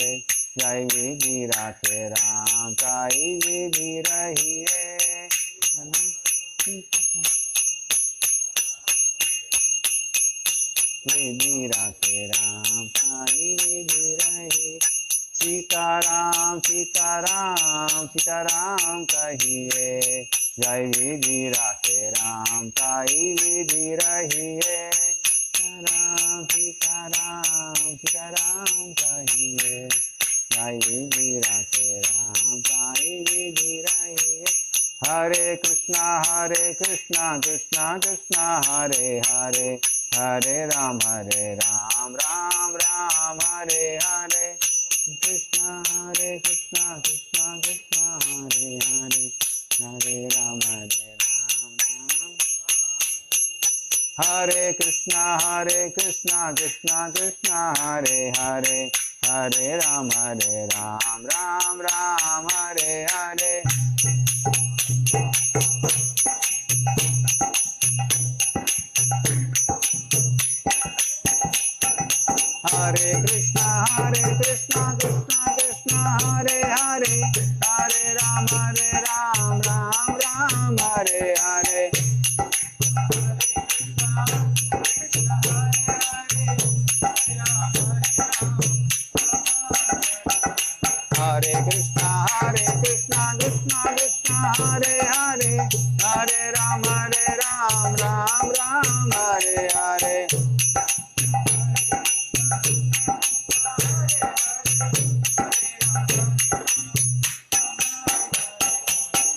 [SPEAKER 1] जय विधि राखे राम ताई विधि रहिए। विधि राखे राम ताई विधि रहिए। सीताराम सीताराम सीताराम कहिए, जय विधि राखे राम ताई विधि रहिए। राम सीताराम सीताराम कहिए, जय विधि राखे राम ताई विधि रहिए। हरे कृष्णा कृष्णा कृष्णा हरे हरे, हरे राम राम राम हरे हरे। कृष्णा कृष्णा कृष्णा कृष्णा हरे हरे, हरे राम राम। हरे कृष्णा कृष्णा कृष्णा हरे हरे, हरे राम राम राम हरे हरे। हरे कृष्णा कृष्णा कृष्णा हरे हरे, हरे राम राम राम हरे हरे। हरे कृष्णा कृष्णा कृष्णा हरे हरे, हरे राम राम हरे हरे।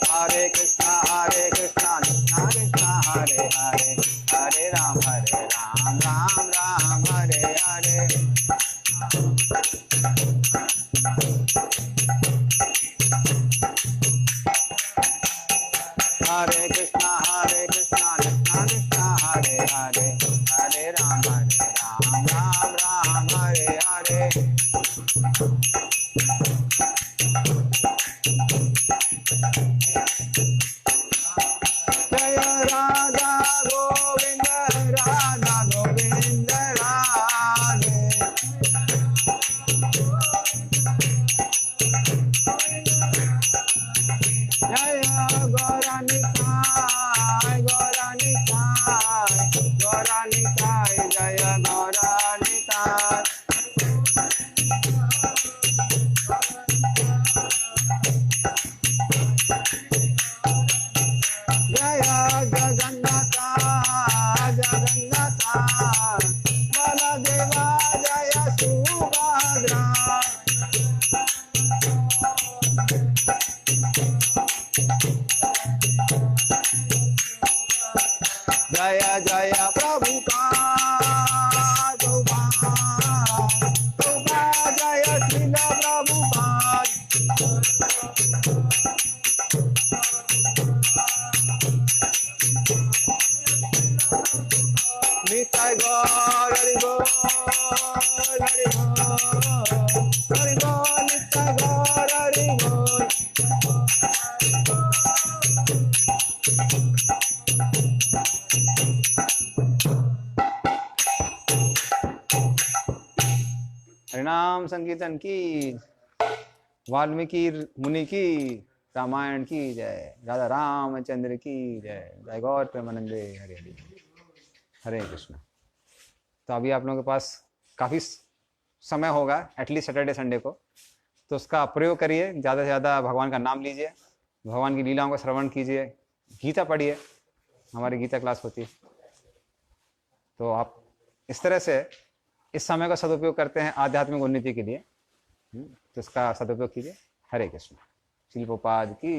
[SPEAKER 1] हरे कृष्णा कृष्णा कृष्णा हरे हरे, हरे राम राम हरे हरे। हरे कृष्णा कृष्णा कृष्णा हरे हरे, हरे राम राम हरे हरे। जय राधा गोविंद राधा गोविंद राधे। जय गौरानिताय गौरानिताय गौरानिताय, जय गौरानिताय। जय जगन्नाथ जगन्नाथ बलदेवा, जय सुभद्रा। जय जय प्रभुपाद जय श्रील प्रभुपाद। निताय गौर हरि बोल हरि बोल निताय गौर हरि बोल। हरिनाम संकीर्तन की, वाल्मीकि मुनि की, रामायण की जय, राधा रामचंद्र की जय, जय गौर प्रेमानंदे हरे हरे। हरे कृष्ण। तो अभी आप लोगों के पास काफ़ी समय होगा, एटलीस्ट सैटरडे संडे को, तो उसका प्रयोग करिए। ज़्यादा से ज़्यादा भगवान का नाम लीजिए, भगवान की लीलाओं का श्रवण कीजिए, गीता पढ़िए, हमारी गीता क्लास होती है। तो आप इस तरह से इस समय का सदुपयोग करते हैं आध्यात्मिक उन्नति के लिए, तो इसका सदुपयोग कीजिए। हरे कृष्ण। श्री प्रभुपाद की।